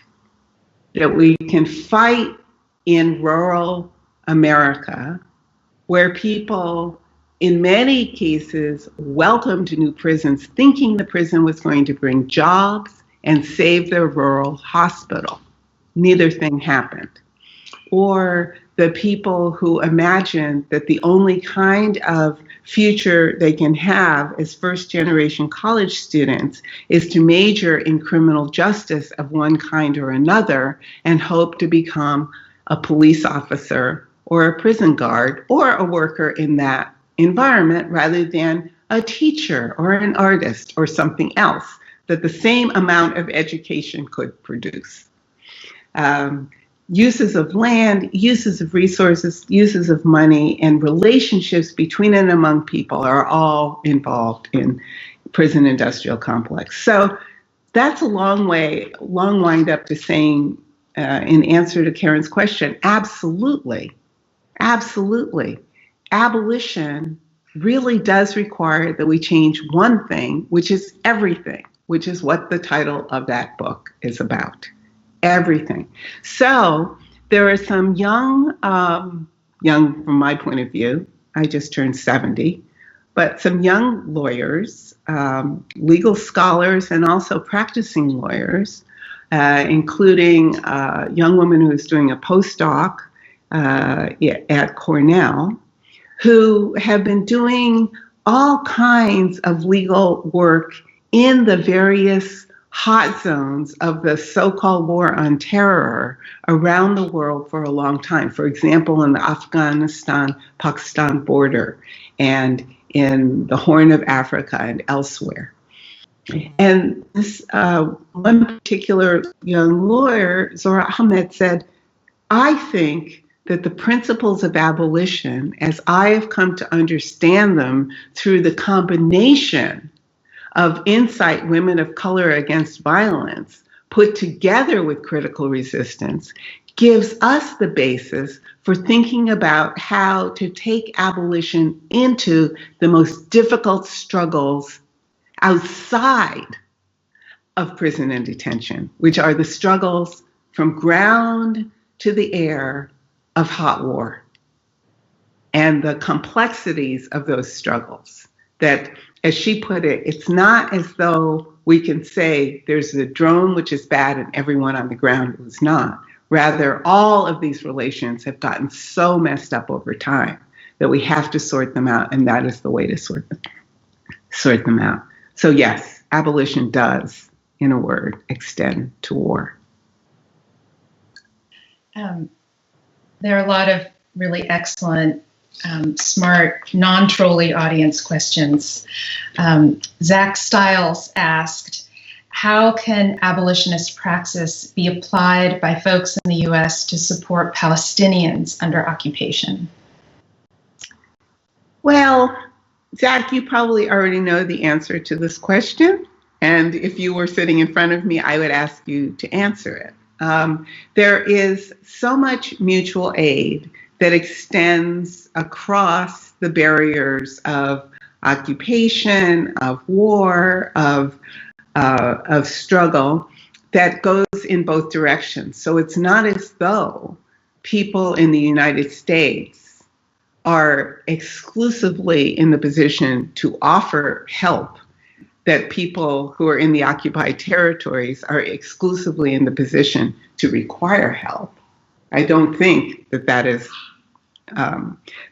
That we can fight in rural America, where people, in many cases, welcomed new prisons, thinking the prison was going to bring jobs and save their rural hospital. Neither thing happened. Or the people who imagined that the only kind of future they can have as first-generation college students is to major in criminal justice of one kind or another and hope to become a police officer or a prison guard or a worker in that environment rather than a teacher or an artist or something else that the same amount of education could produce. Uses of land, uses of resources, uses of money, and relationships between and among people are all involved in prison industrial complex. So that's a long wind up to saying, in answer to Karen's question, absolutely. Abolition really does require that we change one thing, which is everything, which is what the title of that book is about. Everything. So there are some young from my point of view, I just turned 70, but some young lawyers, legal scholars, and also practicing lawyers, including a young woman who is doing a postdoc at Cornell, who have been doing all kinds of legal work in the various hot zones of the so-called war on terror around the world for a long time. For example, in the Afghanistan-Pakistan border and in the Horn of Africa and elsewhere. And this one particular young lawyer, Zora Ahmed, said, I think that the principles of abolition, as I have come to understand them through the combination of Insight Women of Color Against Violence, put together with critical resistance, gives us the basis for thinking about how to take abolition into the most difficult struggles outside of prison and detention, which are the struggles from ground to the air of hot war, and the complexities of those struggles. That, as she put it, it's not as though we can say there's a drone which is bad and everyone on the ground who's not. Rather, all of these relations have gotten so messed up over time that we have to sort them out, and that is the way to sort them out. So yes, abolition does, in a word, extend to war. There are a lot of really excellent, smart, non-trolly audience questions. Zach Stiles asked, how can abolitionist praxis be applied by folks in the U.S. to support Palestinians under occupation? Well, Zach, you probably already know the answer to this question. And if you were sitting in front of me, I would ask you to answer it. There is so much mutual aid that extends across the barriers of occupation, of war, of struggle that goes in both directions. So it's not as though people in the United States are exclusively in the position to offer help, that people who are in the occupied territories are exclusively in the position to require help. I don't think that that is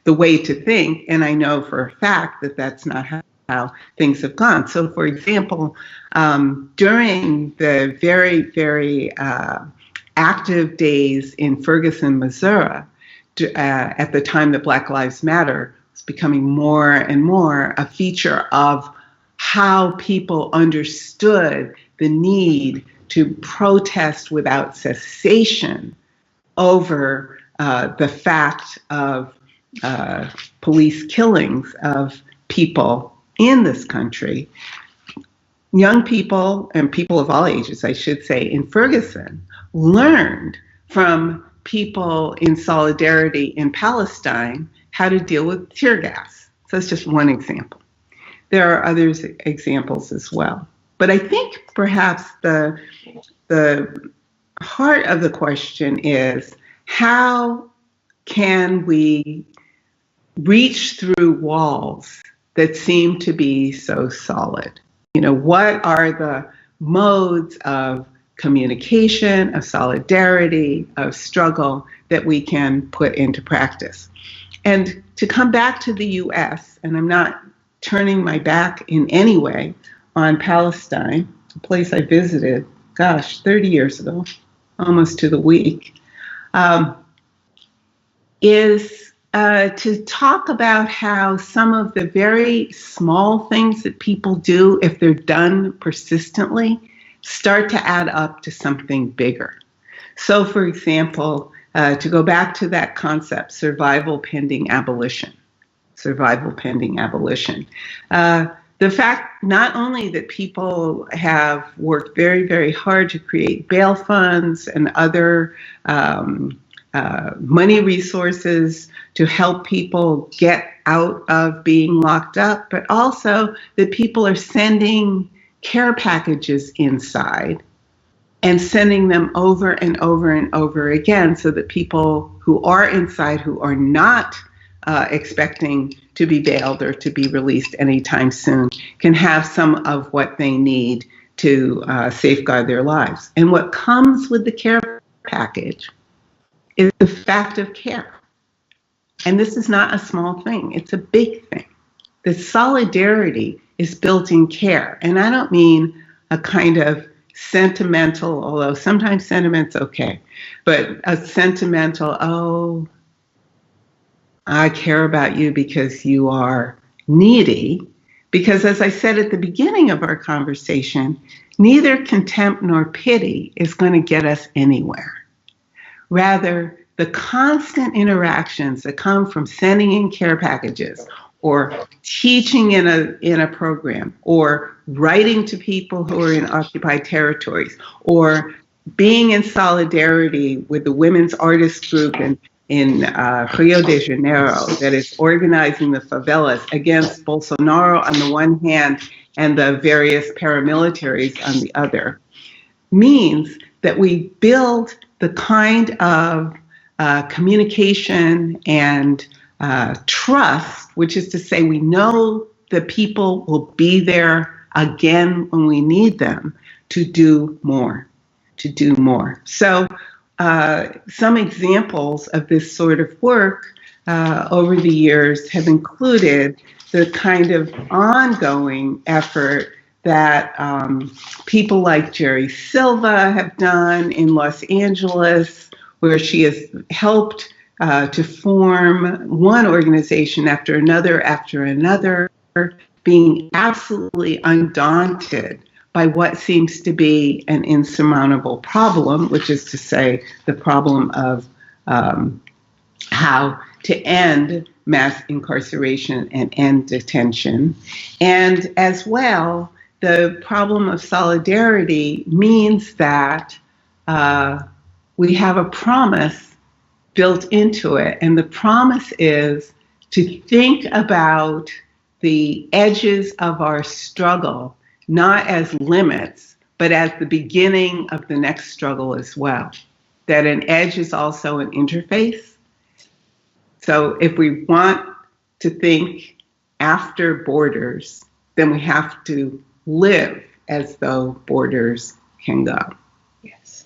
the way to think, and I know for a fact that that's not how how things have gone. So, for example, during the very, very active days in Ferguson, Missouri, at the time that Black Lives Matter was becoming more and more a feature of how people understood the need to protest without cessation over the fact of police killings of people in this country. Young people, and people of all ages, I should say, in Ferguson, learned from people in solidarity in Palestine how to deal with tear gas. So that's just one example. There are other examples as well. But I think perhaps the heart of the question is, how can we reach through walls that seem to be so solid? You know, what are the modes of communication, of solidarity, of struggle that we can put into practice? And to come back to the US, and I'm not turning my back in any way on Palestine, a place I visited, 30 years ago, almost to the week, is to talk about how some of the very small things that people do, if they're done persistently, start to add up to something bigger. So, for example, to go back to that concept, survival pending abolition. Survival pending abolition. The fact not only that people have worked very, very hard to create bail funds and other money resources to help people get out of being locked up, but also that people are sending care packages inside and sending them over and over and over again so that people who are inside, who are not expecting to be bailed or to be released anytime soon, can have some of what they need to safeguard their lives. And what comes with the care package is the fact of care. And this is not a small thing, it's a big thing. The solidarity is built in care. And I don't mean a kind of sentimental, although sometimes sentiment's okay, but a sentimental, oh, I care about you because you are needy. Because as I said at the beginning of our conversation, neither contempt nor pity is going to get us anywhere. Rather, the constant interactions that come from sending in care packages or teaching in a program or writing to people who are in occupied territories or being in solidarity with the women's artist group in Rio de Janeiro that is organizing the favelas against Bolsonaro on the one hand and the various paramilitaries on the other, means that we build the kind of communication and trust, which is to say we know that people will be there again when we need them to do more, So some examples of this sort of work over the years have included the kind of ongoing effort that people like Jerry Silva have done in Los Angeles, where she has helped to form one organization after another, being absolutely undaunted by what seems to be an insurmountable problem, which is to say the problem of how to end mass incarceration and end detention. And as well, the problem of solidarity means that we have a promise built into it. And the promise is to think about the edges of our struggle, not as limits, but as the beginning of the next struggle as well. That an edge is also an interface. So if we want to think after borders, then we have to live as though borders can go. Yes.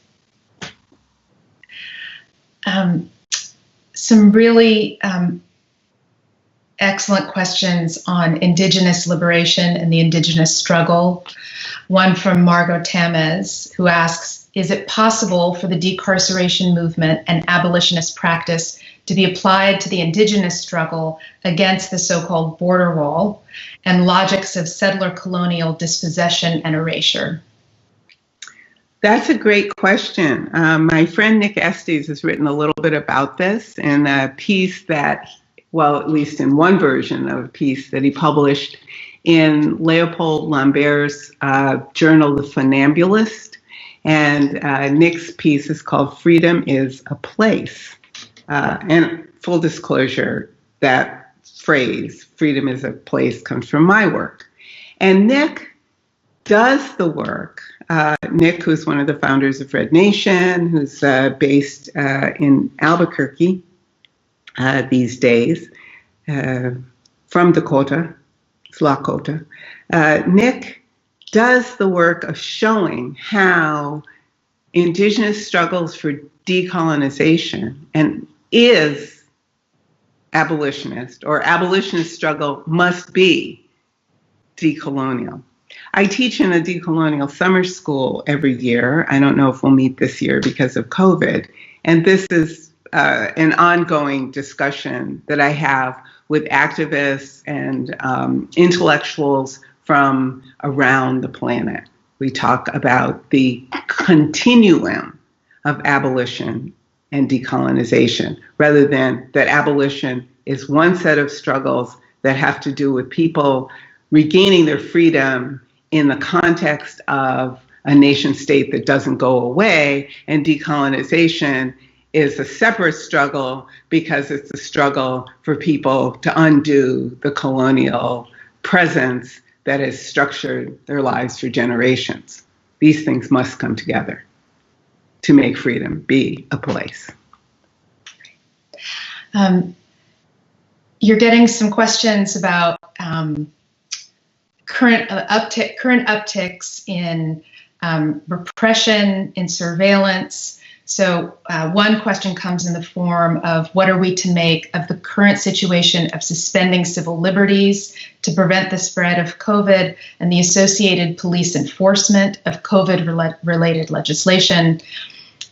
Some really excellent questions on Indigenous liberation and the Indigenous struggle. One from Margot Tamez, who asks, is it possible for the decarceration movement and abolitionist practice to be applied to the Indigenous struggle against the so-called border wall and logics of settler colonial dispossession and erasure? That's a great question. My friend Nick Estes has written a little bit about this in a piece that, well, at least in one version of a piece that he published in Leopold Lambert's journal, The Funambulist. And Nick's piece is called Freedom is a Place. And full disclosure, that phrase, freedom is a place, comes from my work. And Nick does the work. Nick, who's one of the founders of Red Nation, who's based in Albuquerque these days, from Dakota, it's Lakota. Nick does the work of showing how Indigenous struggles for decolonization and is abolitionist, or abolitionist struggle must be decolonial. I teach in a decolonial summer school every year. I don't know if we'll meet this year because of COVID. And this is an ongoing discussion that I have with activists and intellectuals from around the planet. We talk about the continuum of abolition and decolonization, rather than that abolition is one set of struggles that have to do with people regaining their freedom in the context of a nation state that doesn't go away, and decolonization is a separate struggle because it's a struggle for people to undo the colonial presence that has structured their lives for generations. These things must come together to make freedom be a place. You're getting some questions about current upticks in repression, in surveillance. So one question comes in the form of, what are we to make of the current situation of suspending civil liberties to prevent the spread of COVID and the associated police enforcement of COVID-related legislation?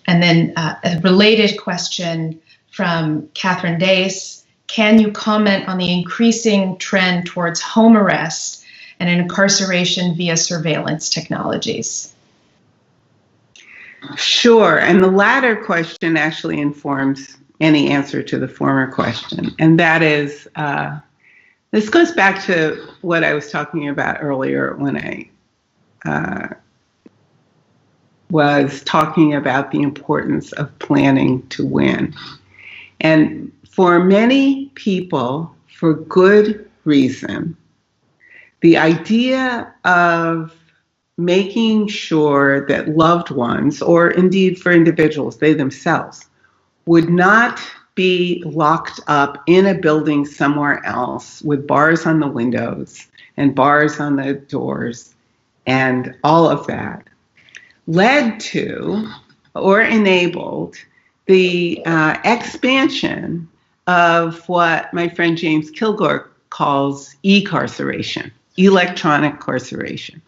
And then a related question from Catherine Dace: can you comment on the increasing trend towards home arrest and incarceration via surveillance technologies? Sure, and the latter question actually informs any answer to the former question, and that is, this goes back to what I was talking about earlier when I was talking about the importance of planning to win. And for many people, for good reason, the idea of making sure that loved ones, or indeed for individuals, they themselves, would not be locked up in a building somewhere else with bars on the windows and bars on the doors and all of that, led to or enabled the expansion of what my friend James Kilgore calls e-carceration, electronic carceration.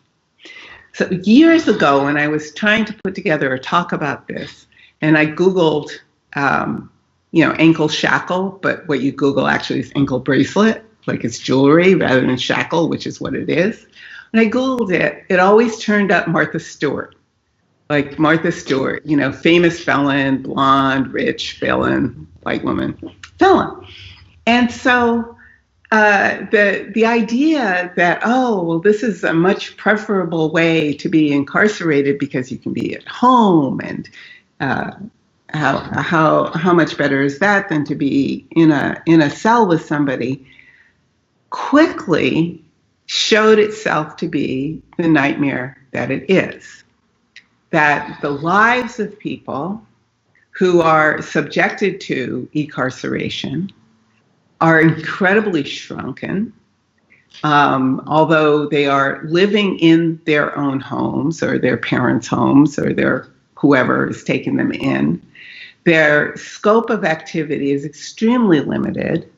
So years ago, when I was trying to put together a talk about this, and I Googled, ankle shackle, but what you Google actually is ankle bracelet, like it's jewelry rather than shackle, which is what it is. When I Googled it, it always turned up Martha Stewart. Like Martha Stewart, famous felon, blonde, rich felon, white woman, felon. And so the idea that, this is a much preferable way to be incarcerated because you can be at home, and how much better is that than to be in a cell with somebody, quickly showed itself to be the nightmare that it is. That the lives of people who are subjected to incarceration are incredibly shrunken, although they are living in their own homes or their parents' homes or their whoever is taking them in. Their scope of activity is extremely limited,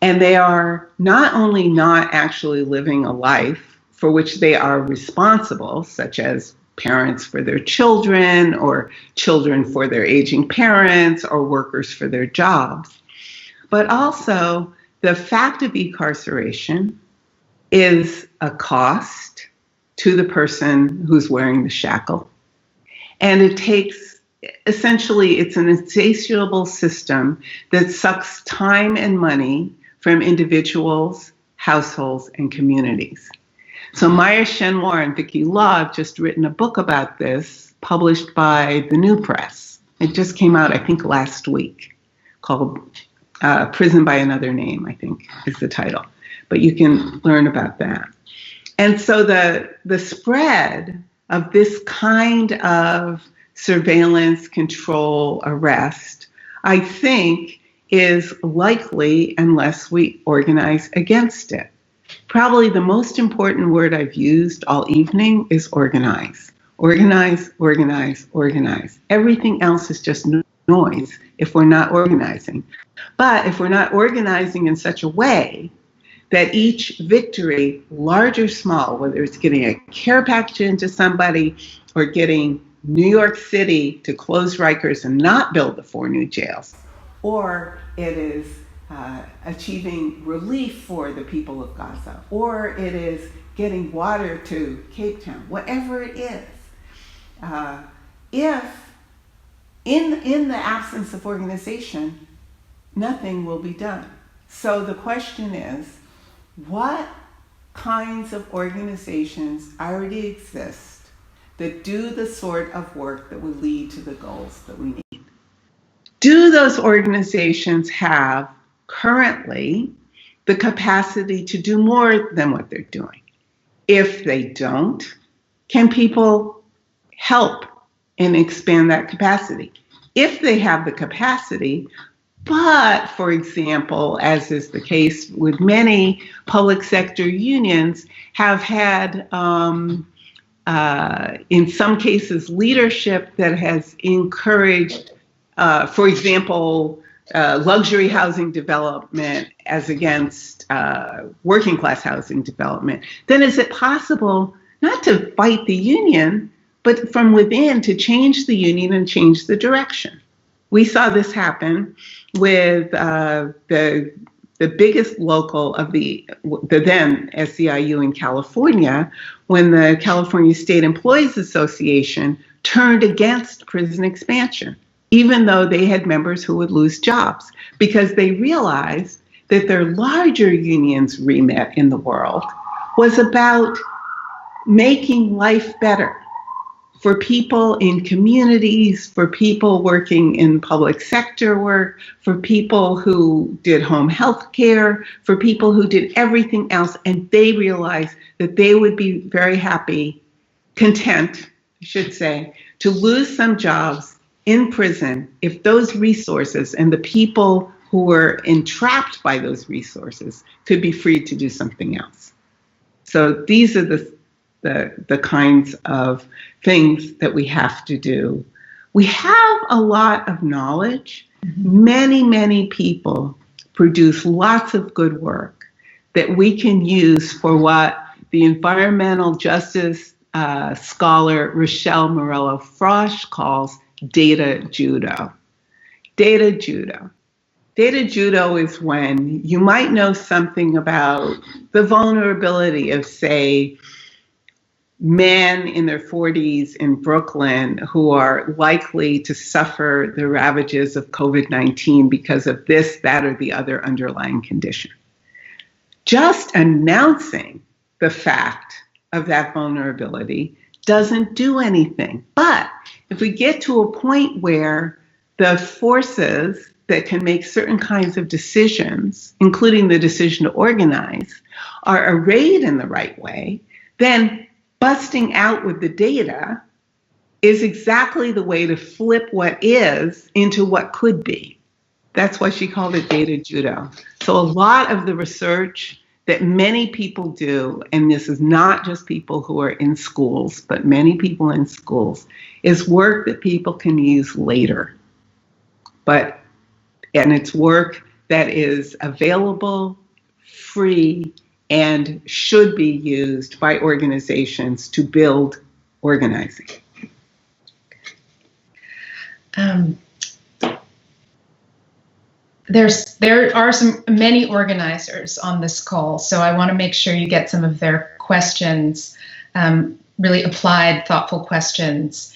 And they are not only not actually living a life for which they are responsible, such as parents for their children, or children for their aging parents, or workers for their jobs, but also the fact of decarceration is a cost to the person who's wearing the shackle. And it takes, essentially, it's an insatiable system that sucks time and money from individuals, households, and communities. So Maya Shenwar and Vicky Law have just written a book about this, published by the New Press. It just came out, I think, last week, called Prison by Another Name, I think is the title. But you can learn about that. And so the spread of this kind of surveillance, control, arrest, I think is likely unless we organize against it. Probably the most important word I've used all evening is organize. Organize, organize, organize. Everything else is just noise if we're not organizing. But if we're not organizing in such a way that each victory, large or small, whether it's getting a care package into somebody or getting New York City to close Rikers and not build the 4 new jails, or it is achieving relief for the people of Gaza, or it is getting water to Cape Town, whatever it is, if in the absence of organization, nothing will be done. So the question is, what kinds of organizations already exist that do the sort of work that will lead to the goals that we need? Do those organizations have currently the capacity to do more than what they're doing? If they don't, can people help and expand that capacity? If they have the capacity, but, for example, as is the case with many public sector unions, have had, in some cases, leadership that has encouraged, for example, luxury housing development as against working class housing development, then is it possible not to fight the union, but from within to change the union and change the direction? We saw this happen with the biggest local of the then SEIU in California, when the California State Employees Association turned against prison expansion, even though they had members who would lose jobs, because they realized that their larger union's remit in the world was about making life better for people in communities, for people working in public sector work, for people who did home health care, for people who did everything else. And they realized that they would be very happy, content, I should say, to lose some jobs in prison if those resources and the people who were entrapped by those resources could be freed to do something else. So these are the kinds of things that we have to do. We have a lot of knowledge. Many, many people produce lots of good work that we can use for what the environmental justice scholar Rochelle Morello-Frosch calls data judo. Data judo. Data judo is when you might know something about the vulnerability of, say, men in their 40s in Brooklyn who are likely to suffer the ravages of COVID-19 because of this, that, or the other underlying condition. Just announcing the fact of that vulnerability doesn't do anything. But if we get to a point where the forces that can make certain kinds of decisions, including the decision to organize, are arrayed in the right way, then busting out with the data is exactly the way to flip what is into what could be. That's why she called it data judo. So a lot of the research that many people do, and this is not just people who are in schools, but many people in schools, is work that people can use later. And it's work that is available, free, and should be used by organizations to build organizing. There are many organizers on this call, so I want to make sure you get some of their questions, really applied, thoughtful questions.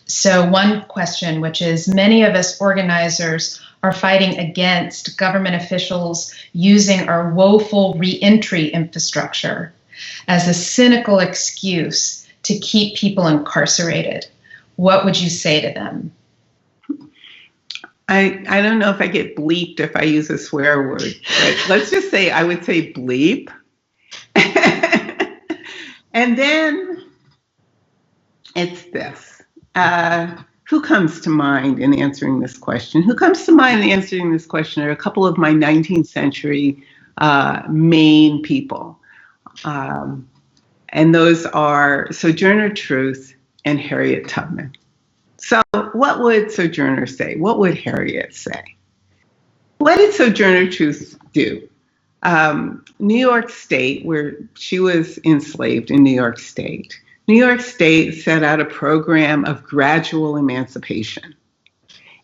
So one question, which is, many of us organizers are fighting against government officials using our woeful reentry infrastructure as a cynical excuse to keep people incarcerated. What would you say to them? I don't know if I get bleeped if I use a swear word, but let's just say I would say bleep. And then it's this. Who comes to mind in answering this question? Who comes to mind in answering this question are a couple of my 19th century main people. And those are Sojourner Truth and Harriet Tubman. So what would Sojourner say? What would Harriet say? What did Sojourner Truth do? New York State, where she was enslaved in New York State, New York State set out a program of gradual emancipation.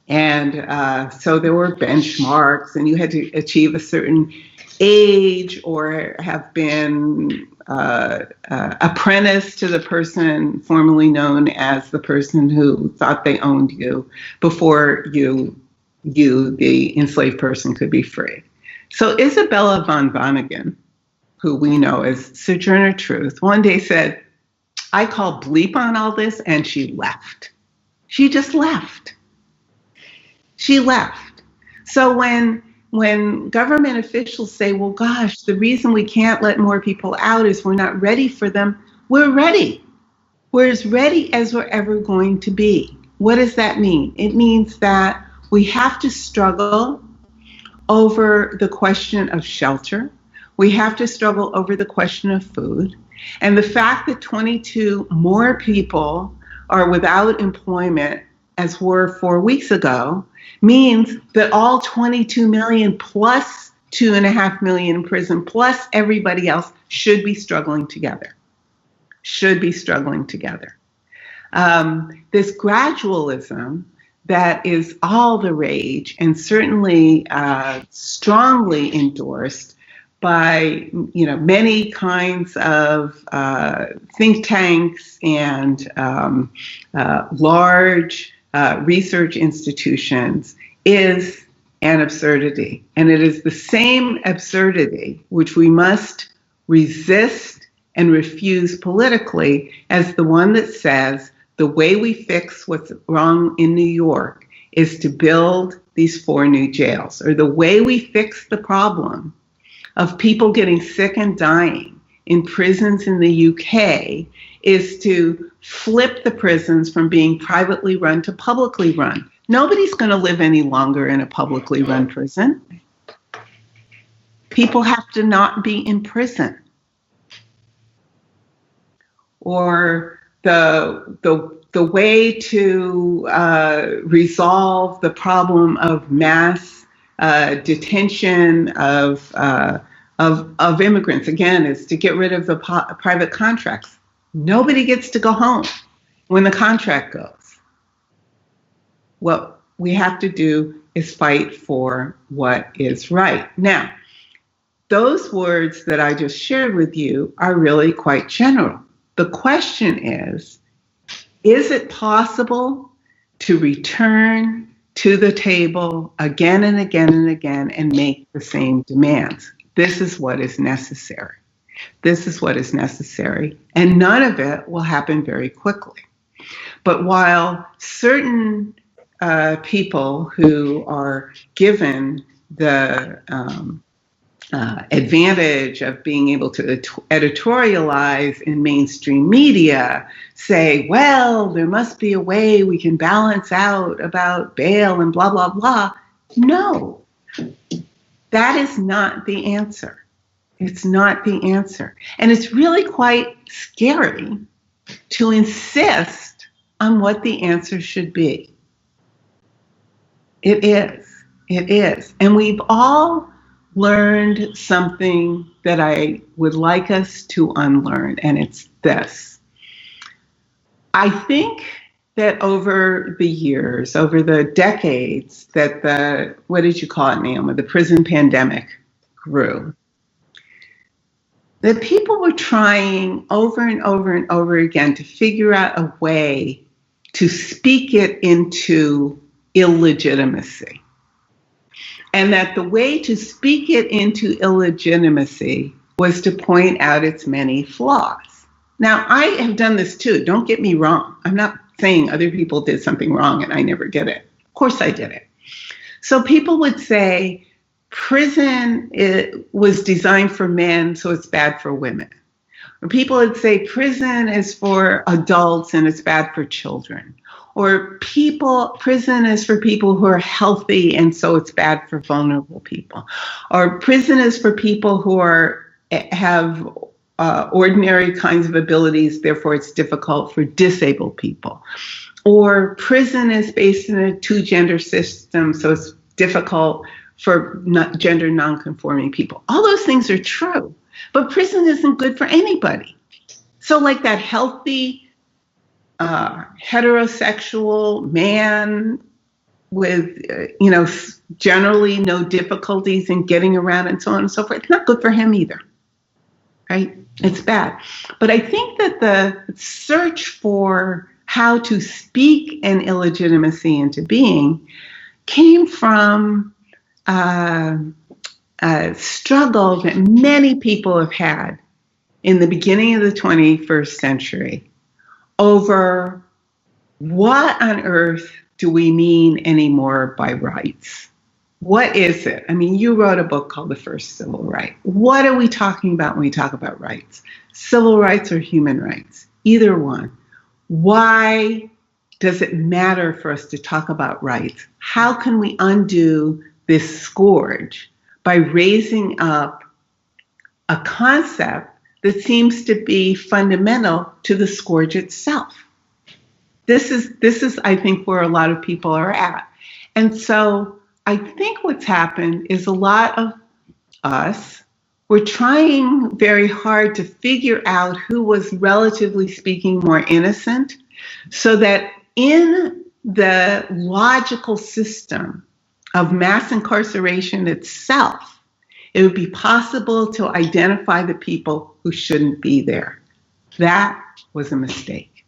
And so there were benchmarks, and you had to achieve a certain age or have been apprentice to the person formerly known as the person who thought they owned you before you, the enslaved person, could be free. So Isabella von Vonnegut, who we know as Sojourner Truth, one day said, I call bleep on all this, and she left. She just left. She left. So when government officials say, well, gosh, the reason we can't let more people out is we're not ready for them, we're ready. We're as ready as we're ever going to be. What does that mean? It means that we have to struggle over the question of shelter. We have to struggle over the question of food. And the fact that 22 more people are without employment, as were 4 weeks ago, means that all 22 million plus 2.5 million in prison, plus everybody else, should be struggling together. Should be struggling together. This gradualism that is all the rage, and certainly strongly endorsed by many kinds of think tanks and large research institutions, is an absurdity. And it is the same absurdity which we must resist and refuse politically as the one that says the way we fix what's wrong in New York is to build these 4 new jails, or the way we fix the problem of people getting sick and dying in prisons in the UK is to flip the prisons from being privately run to publicly run. Nobody's going to live any longer in a publicly run prison. People have to not be in prison. Or the way to resolve the problem of mass detention of immigrants, again, is to get rid of the private contracts. Nobody gets to go home when the contract goes. What we have to do is fight for what is right. Now, those words that I just shared with you are really quite general. The question is it possible to return to the table again and again and again and make the same demands? This is what is necessary. This is what is necessary. And none of it will happen very quickly. But while certain people who are given the advantage of being able to editorialize in mainstream media say, well, there must be a way we can balance out about bail and blah, blah, blah. No, that is not the answer. It's not the answer. And it's really quite scary to insist on what the answer should be. It is. It is. And we've all learned something that I would like us to unlearn, and it's this. I think that over the years, over the decades, that what did you call it, Naomi? The prison pandemic grew. That people were trying over and over and over again to figure out a way to speak it into illegitimacy. And that the way to speak it into illegitimacy was to point out its many flaws. Now, I have done this too. Don't get me wrong. I'm not saying other people did something wrong and I never did it. Of course I did it. So people would say prison was designed for men, so it's bad for women. Or people would say prison is for adults and it's bad for children. Or prison is for people who are healthy and so it's bad for vulnerable people. Or prison is for people who have ordinary kinds of abilities, therefore it's difficult for disabled people. Or prison is based in a two-gender system, so it's difficult for gender non-conforming people. All those things are true, but prison isn't good for anybody. So like that healthy, heterosexual man with, generally no difficulties in getting around and so on and so forth, it's not good for him either, right? It's bad. But I think that the search for how to speak an illegitimacy into being came from a struggle that many people have had in the beginning of the 21st century over what on earth do we mean anymore by rights? What is it? I mean, you wrote a book called The First Civil Right. What are we talking about when we talk about rights? Civil rights or human rights? Either one. Why does it matter for us to talk about rights? How can we undo this scourge by raising up a concept that seems to be fundamental to the scourge itself? This is, I think, where a lot of people are at. And so I think what's happened is a lot of us were trying very hard to figure out who was, relatively speaking, more innocent, so that in the logical system of mass incarceration itself, it would be possible to identify the people who shouldn't be there. That was a mistake.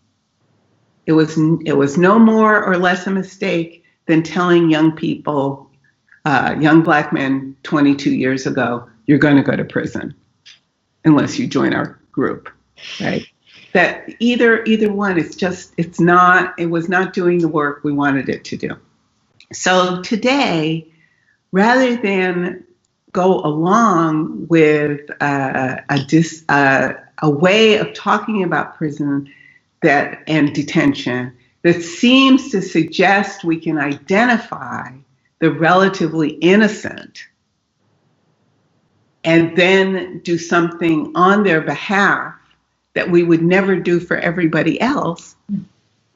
It was no more or less a mistake than telling young people, young black men 22 years ago, you're going to go to prison unless you join our group, right? That either one, it was not doing the work we wanted it to do. So today, rather than go along with a way of talking about prison and detention that seems to suggest we can identify the relatively innocent and then do something on their behalf that we would never do for everybody else,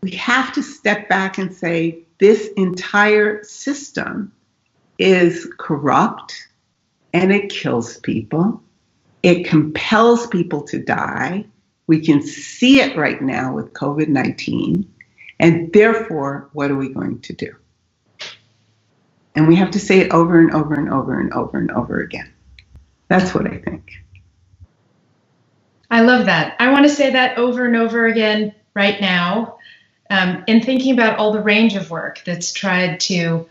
we have to step back and say, this entire system is corrupt and it kills people. It compels people to die. We can see it right now with COVID-19. And therefore, what are we going to do? And we have to say it over and over and over and over and over again. That's what I think. I love that. I want to say that over and over again right now. In thinking about all the range of work that's tried to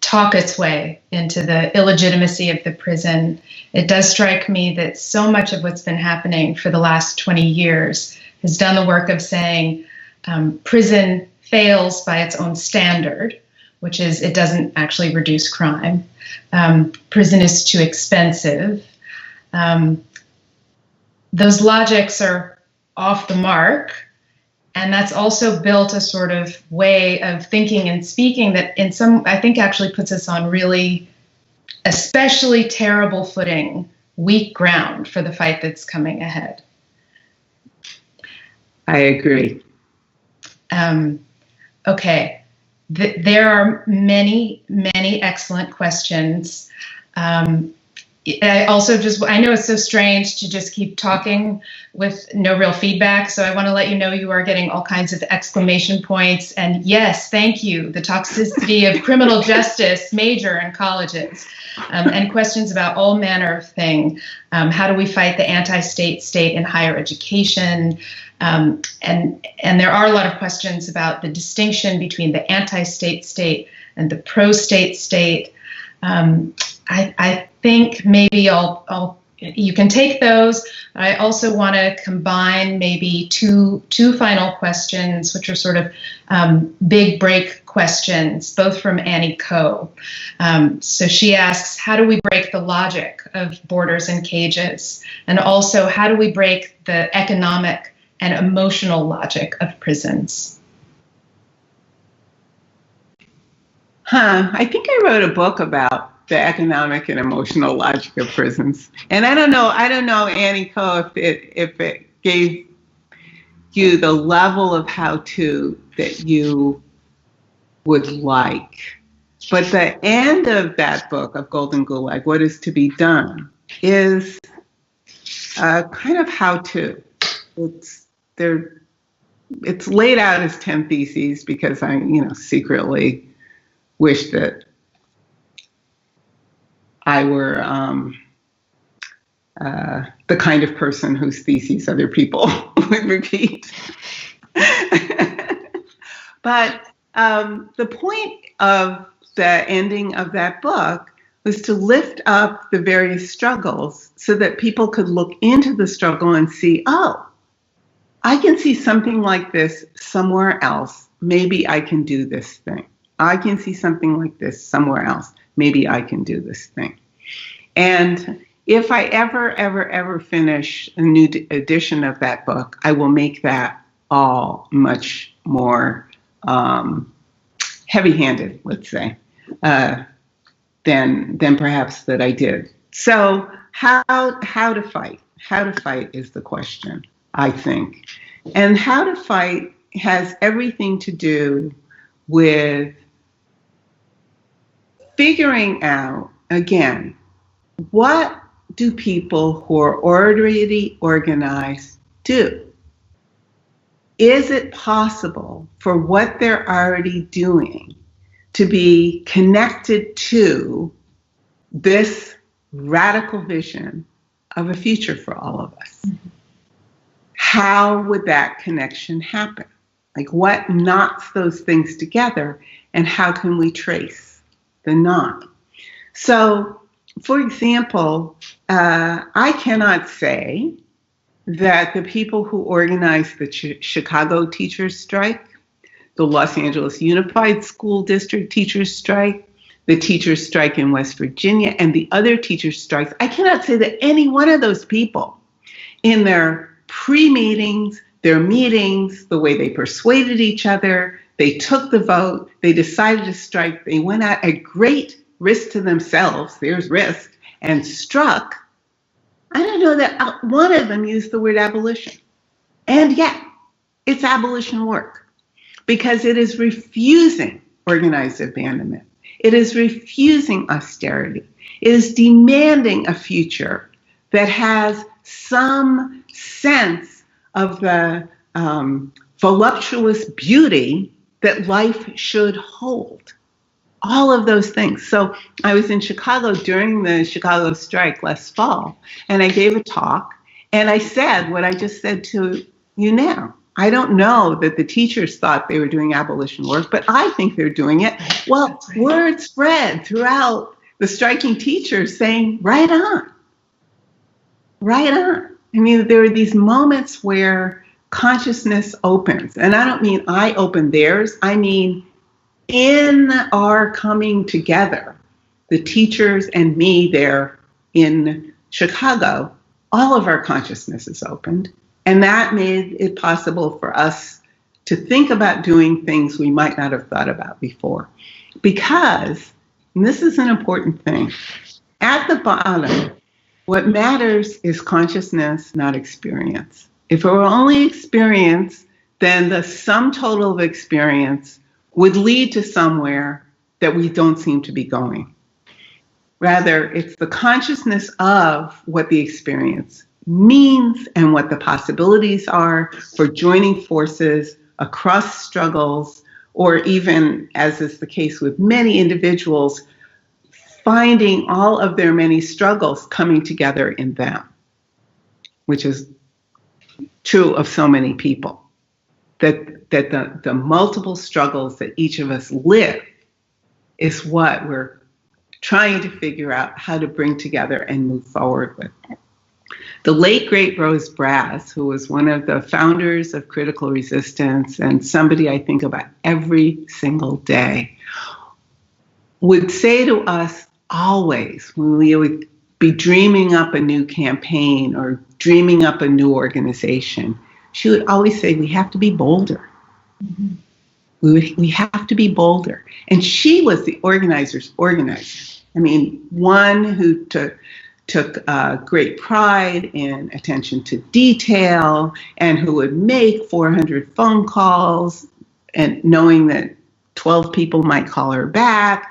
talk its way into the illegitimacy of the prison, it does strike me that so much of what's been happening for the last 20 years has done the work of saying prison fails by its own standard, which is it doesn't actually reduce crime. Prison is too expensive. Those logics are off the mark. And that's also built a sort of way of thinking and speaking that I think actually puts us on really especially terrible footing, weak ground for the fight that's coming ahead. I agree. Okay. There are many, many excellent questions. I know it's so strange to just keep talking with no real feedback. So I want to let you know you are getting all kinds of exclamation points. And yes, thank you. The toxicity of criminal justice major in colleges, and questions about all manner of thing. How do we fight the anti-state state in higher education? And there are a lot of questions about the distinction between the anti-state state and the pro-state state. I think maybe you can take those. I also want to combine maybe two final questions, which are sort of big break questions, both from Annie Coe. So she asks, how do we break the logic of borders and cages? And also, how do we break the economic and emotional logic of prisons? I think I wrote a book about the economic and emotional logic of prisons. And I don't know, Annie Coe, if it gave you the level of how-to that you would like. But the end of that book, of Golden Gulag, What is to be Done, is kind of how-to. It's laid out as 10 theses because I, secretly wish that I were the kind of person whose theses other people would repeat. But the point of the ending of that book was to lift up the various struggles so that people could look into the struggle and see, oh, I can see something like this somewhere else. Maybe I can do this thing. I can see something like this somewhere else. Maybe I can do this thing. And if I ever finish a new edition of that book, I will make that all much more heavy-handed, let's say, than perhaps that I did. So how to fight? How to fight is the question, I think. And how to fight has everything to do with figuring out, again, what do people who are already organized do? Is it possible for what they're already doing to be connected to this radical vision of a future for all of us? Mm-hmm. How would that connection happen? Like, what knots those things together, and how can we trace the knot? So, for example, I cannot say that the people who organized the Chicago teachers' strike, the Los Angeles Unified School District teachers' strike, the teachers' strike in West Virginia, and the other teachers' strikes, I cannot say that any one of those people in their pre-meetings, their meetings, the way they persuaded each other, they took the vote, they decided to strike, they went at a great risk to themselves, there's risk, and struck. I don't know that one of them used the word abolition. And yet, it's abolition work, because it is refusing organized abandonment. It is refusing austerity. It is demanding a future that has some sense of the voluptuous beauty that life should hold. All of those things. So I was in Chicago during the Chicago strike last fall, and I gave a talk, and I said what I just said to you now. I don't know that the teachers thought they were doing abolition work, but I think they're doing it. Well, word spread throughout the striking teachers saying, right on, right on. I mean, there are these moments where consciousness opens, and I don't mean I open theirs, I mean in our coming together, the teachers and me there in Chicago, all of our consciousness is opened. And that made it possible for us to think about doing things we might not have thought about before. Because, and this is an important thing, at the bottom, what matters is consciousness, not experience. If it were only experience, then the sum total of experience would lead to somewhere that we don't seem to be going. Rather, it's the consciousness of what the experience means and what the possibilities are for joining forces across struggles, or even, as is the case with many individuals, finding all of their many struggles coming together in them, which is true of so many people, that the multiple struggles that each of us live is what we're trying to figure out how to bring together and move forward with. The late, great Rose Brass, who was one of the founders of Critical Resistance and somebody I think about every single day, would say to us always when we would be dreaming up a new campaign or dreaming up a new organization, she would always say, we have to be bolder. Mm-hmm. We have to be bolder. And she was the organizer's organizer. I mean, one who took great pride in attention to detail and who would make 400 phone calls and knowing that 12 people might call her back,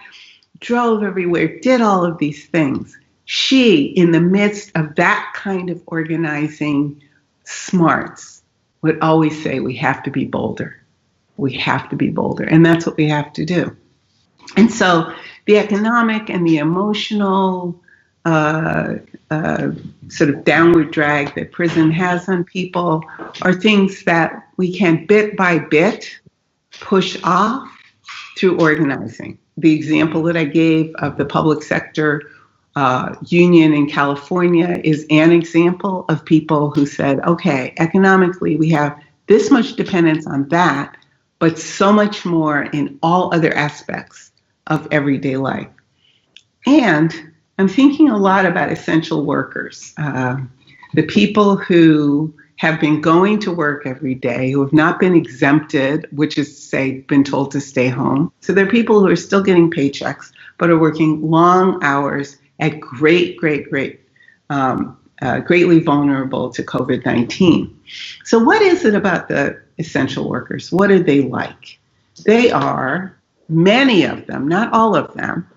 drove everywhere, did all of these things. She, in the midst of that kind of organizing smarts, would always say, we have to be bolder. We have to be bolder. And that's what we have to do. And so the economic and the emotional sort of downward drag that prison has on people are things that we can bit by bit push off through organizing. The example that I gave of the public sector union in California is an example of people who said, okay, economically we have this much dependence on that, but so much more in all other aspects of everyday life. And I'm thinking a lot about essential workers, the people who have been going to work every day, who have not been exempted, which is to say, been told to stay home. So they're people who are still getting paychecks, but are working long hours at greatly vulnerable to COVID-19. So what is it about the essential workers? What are they like? They are, many of them, not all of them,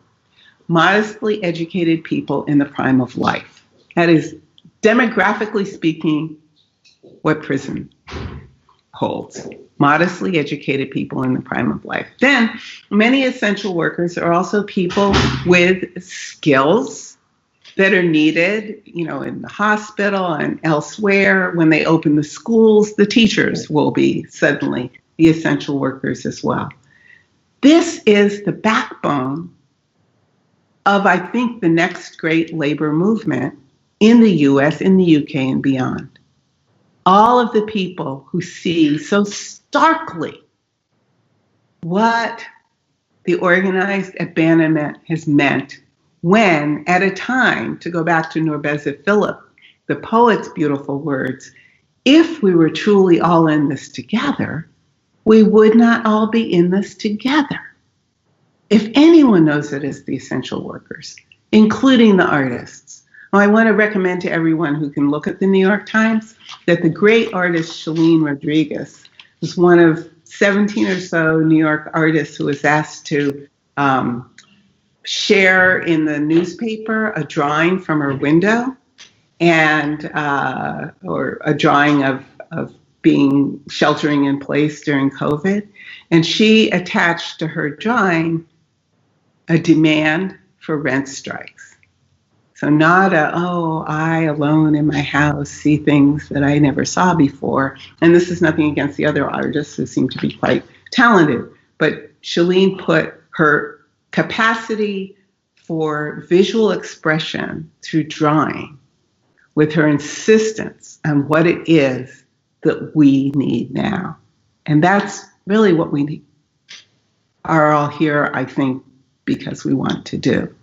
modestly educated people in the prime of life. That is, demographically speaking, what prison holds. Modestly educated people in the prime of life. Then, many essential workers are also people with skills that are needed, in the hospital and elsewhere. When they open the schools, the teachers will be suddenly the essential workers as well. This is the backbone of, I think, the next great labor movement in the US, in the UK, and beyond. All of the people who see so starkly what the organized abandonment has meant when, at a time, to go back to Norbeza Philip, the poet's beautiful words, if we were truly all in this together, we would not all be in this together. If anyone knows it, is the essential workers, including the artists. I want to recommend to everyone who can look at the New York Times that the great artist Shalene Rodriguez was one of 17 or so New York artists who was asked to share in the newspaper a drawing from her window, and or a drawing of being sheltering in place during COVID. And she attached to her drawing a demand for rent strikes. So not I alone in my house see things that I never saw before. And this is nothing against the other artists who seem to be quite talented, but Shalene put her capacity for visual expression through drawing with her insistence on what it is that we need now. And that's really what we are all here, I think, because we want to do.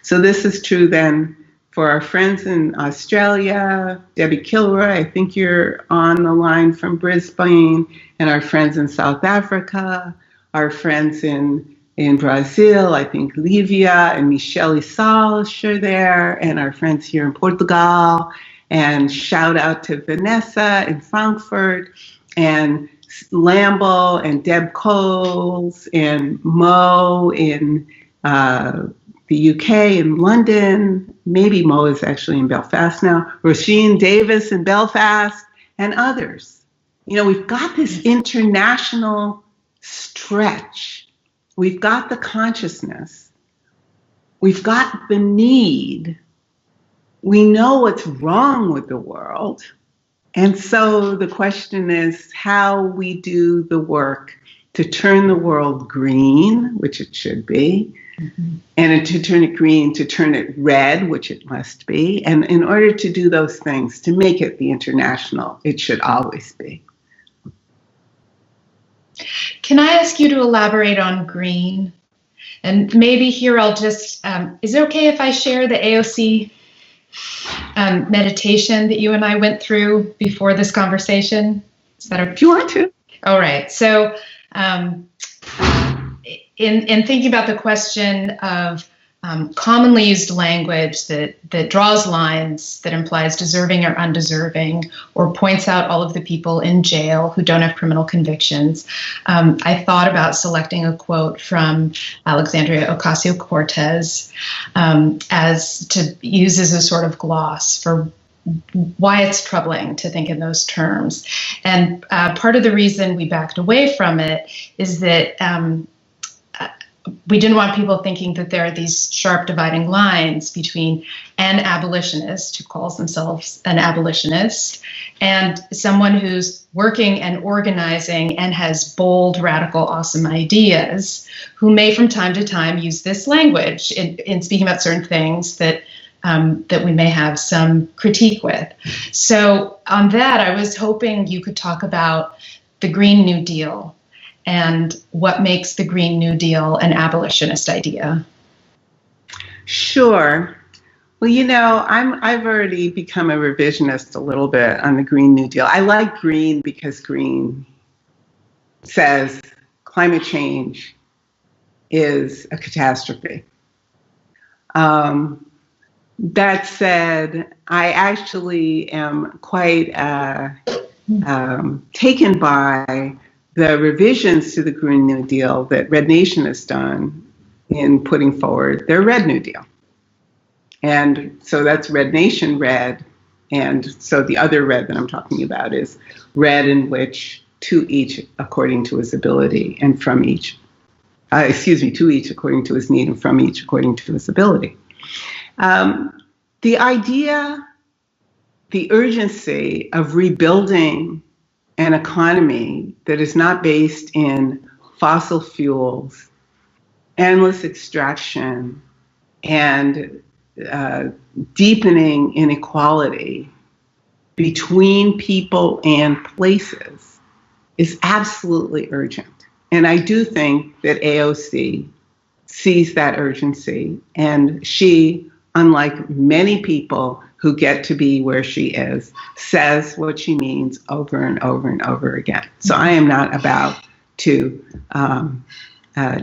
So this is true then for our friends in Australia, Debbie Kilroy, I think you're on the line from Brisbane, and our friends in South Africa, our friends in Brazil, I think Livia and Michelle Isals are there, and our friends here in Portugal, and shout out to Vanessa in Frankfurt, and Lamble and Deb Coles and Mo in the UK and London. Maybe Mo is actually in Belfast now. Roisin Davis in Belfast and others. We've got this international stretch. We've got the consciousness. We've got the need. We know what's wrong with the world. And so the question is how we do the work to turn the world green, which it should be, and to turn it green, to turn it red, which it must be. And in order to do those things, to make it the international, it should always be. Can I ask you to elaborate on green? And maybe here I'll just, is it okay if I share the AOC meditation that you and I went through before this conversation? Is that okay? If you want to. All right. So in thinking about the question of commonly used language that draws lines, that implies deserving or undeserving, or points out all of the people in jail who don't have criminal convictions, I thought about selecting a quote from Alexandria Ocasio-Cortez as to use as a sort of gloss for why it's troubling to think in those terms. And part of the reason we backed away from it is that we didn't want people thinking that there are these sharp dividing lines between an abolitionist who calls themselves an abolitionist and someone who's working and organizing and has bold, radical, awesome ideas, who may from time to time use this language in speaking about certain things that we may have some critique with. So on that, I was hoping you could talk about the Green New Deal and what makes the Green New Deal an abolitionist idea. Sure. Well, I've already become a revisionist a little bit on the Green New Deal. I like green because green says climate change is a catastrophe. That said, I actually am quite taken by the revisions to the Green New Deal that Red Nation has done in putting forward their Red New Deal. And so that's Red Nation red. And so the other red that I'm talking about is red in which to each according to his ability and from each, to each according to his need and from each according to his ability. The idea, the urgency of rebuilding an economy that is not based in fossil fuels, endless extraction, and deepening inequality between people and places is absolutely urgent. And I do think that AOC sees that urgency, and she, unlike many people who get to be where she is, says what she means over and over and over again. So I am not about to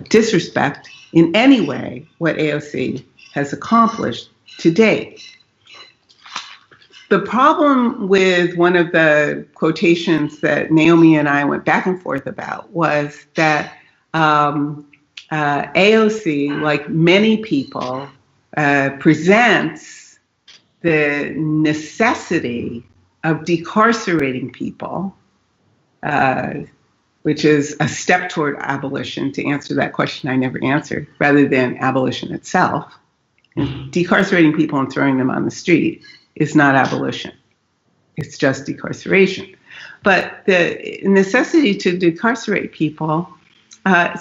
disrespect in any way what AOC has accomplished to date. The problem with one of the quotations that Naomi and I went back and forth about was that AOC, like many people, presents the necessity of decarcerating people, which is a step toward abolition, to answer that question I never answered, rather than abolition itself. And decarcerating people and throwing them on the street is not abolition. It's just decarceration. But the necessity to decarcerate people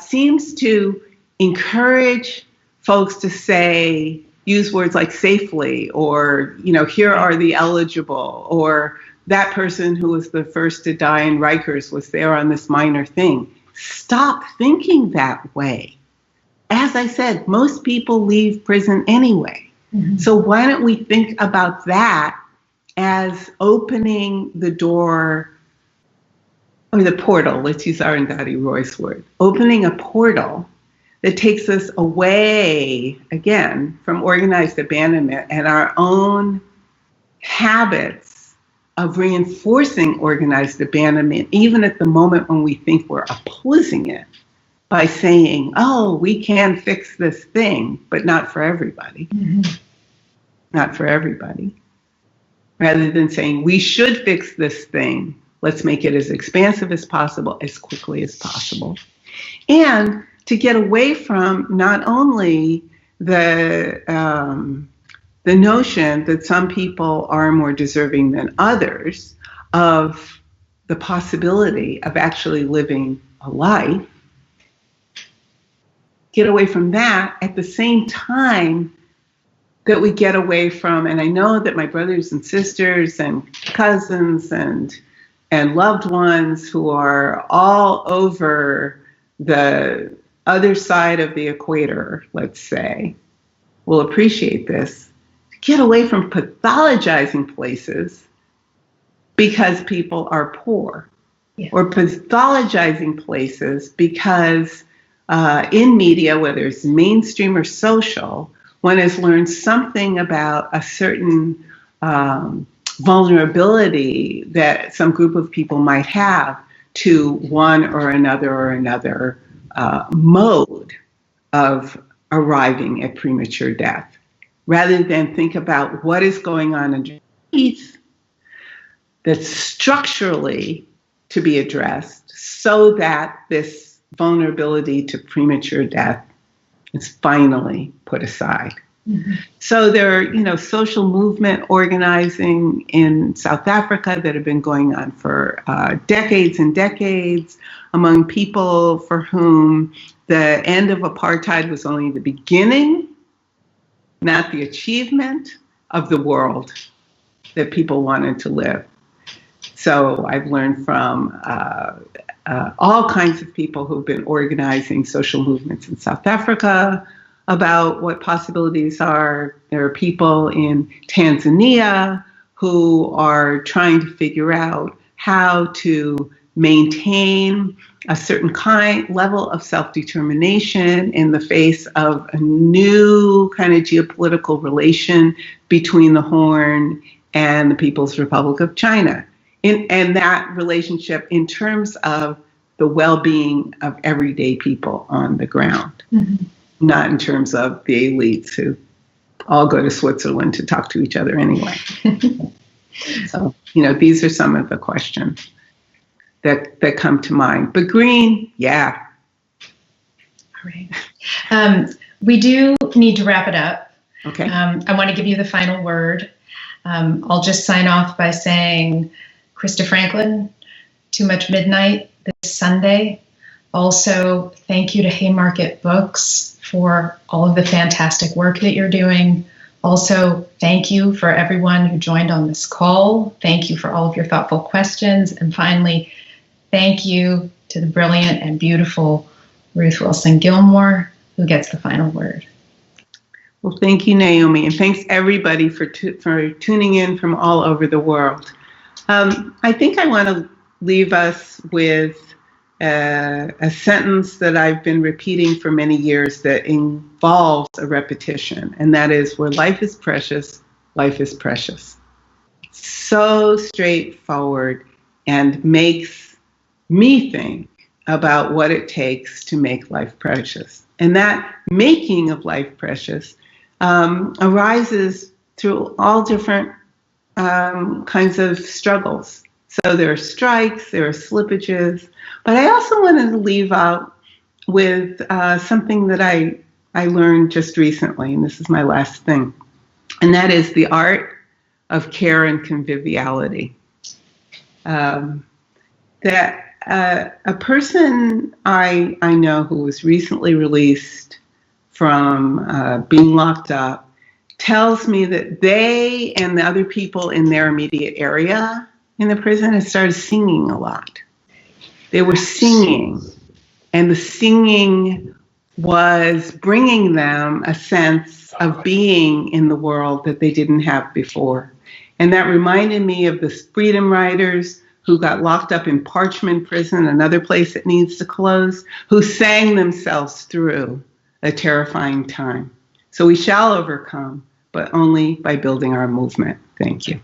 seems to encourage folks to use words like safely, or, here are the eligible, or that person who was the first to die in Rikers was there on this minor thing. Stop thinking that way. As I said, most people leave prison anyway. Mm-hmm. So why don't we think about that as opening the door, or the portal, let's use Arundhati Roy's word, opening a portal that takes us away, again, from organized abandonment and our own habits of reinforcing organized abandonment, even at the moment when we think we're opposing it, by saying, oh, we can fix this thing, but not for everybody. Mm-hmm. Not for everybody. Rather than saying, we should fix this thing, let's make it as expansive as possible, as quickly as possible. And to get away from not only the notion that some people are more deserving than others of the possibility of actually living a life, get away from that at the same time that we get away from, and I know that my brothers and sisters and cousins and loved ones who are all over the other side of the equator, let's say, will appreciate this. Get away from pathologizing places because people are poor, or pathologizing places because in media, whether it's mainstream or social, one has learned something about a certain vulnerability that some group of people might have to one or another mode of arriving at premature death, rather than think about what is going on underneath that's structurally to be addressed so that this vulnerability to premature death is finally put aside. Mm-hmm. So there are, social movement organizing in South Africa that have been going on for decades and decades among people for whom the end of apartheid was only the beginning, not the achievement of the world that people wanted to live. So I've learned from all kinds of people who've been organizing social movements in South Africa about what possibilities are. There are people in Tanzania who are trying to figure out how to maintain a certain level of self-determination in the face of a new kind of geopolitical relation between the Horn and the People's Republic of China. And that relationship in terms of the well-being of everyday people on the ground, mm-hmm. not in terms of the elites who all go to Switzerland to talk to each other anyway. So, these are some of the questions that come to mind. But green, yeah. All right. We do need to wrap it up. Okay. I want to give you the final word. I'll just sign off by saying, Krista Franklin, Too Much Midnight this Sunday. Also, thank you to Haymarket Books for all of the fantastic work that you're doing. Also, thank you for everyone who joined on this call. Thank you for all of your thoughtful questions. And finally, thank you to the brilliant and beautiful Ruth Wilson Gilmore, who gets the final word. Well, thank you, Naomi, and thanks everybody for tuning in from all over the world. I think I want to leave us with a sentence that I've been repeating for many years that involves a repetition, and that is, where life is precious, life is precious. So straightforward, and makes me think about what it takes to make life precious. And that making of life precious arises through all different kinds of struggles. So there are strikes, there are slippages, but I also wanted to leave out with something that I learned just recently, and this is my last thing, and that is the art of care and conviviality. That a person I know who was recently released from being locked up tells me that they and the other people in their immediate area in the prison had started singing a lot. They were singing, and the singing was bringing them a sense of being in the world that they didn't have before. And that reminded me of the freedom riders who got locked up in Parchman Prison, another place that needs to close, who sang themselves through a terrifying time. So we shall overcome, but only by building our movement. Thank you.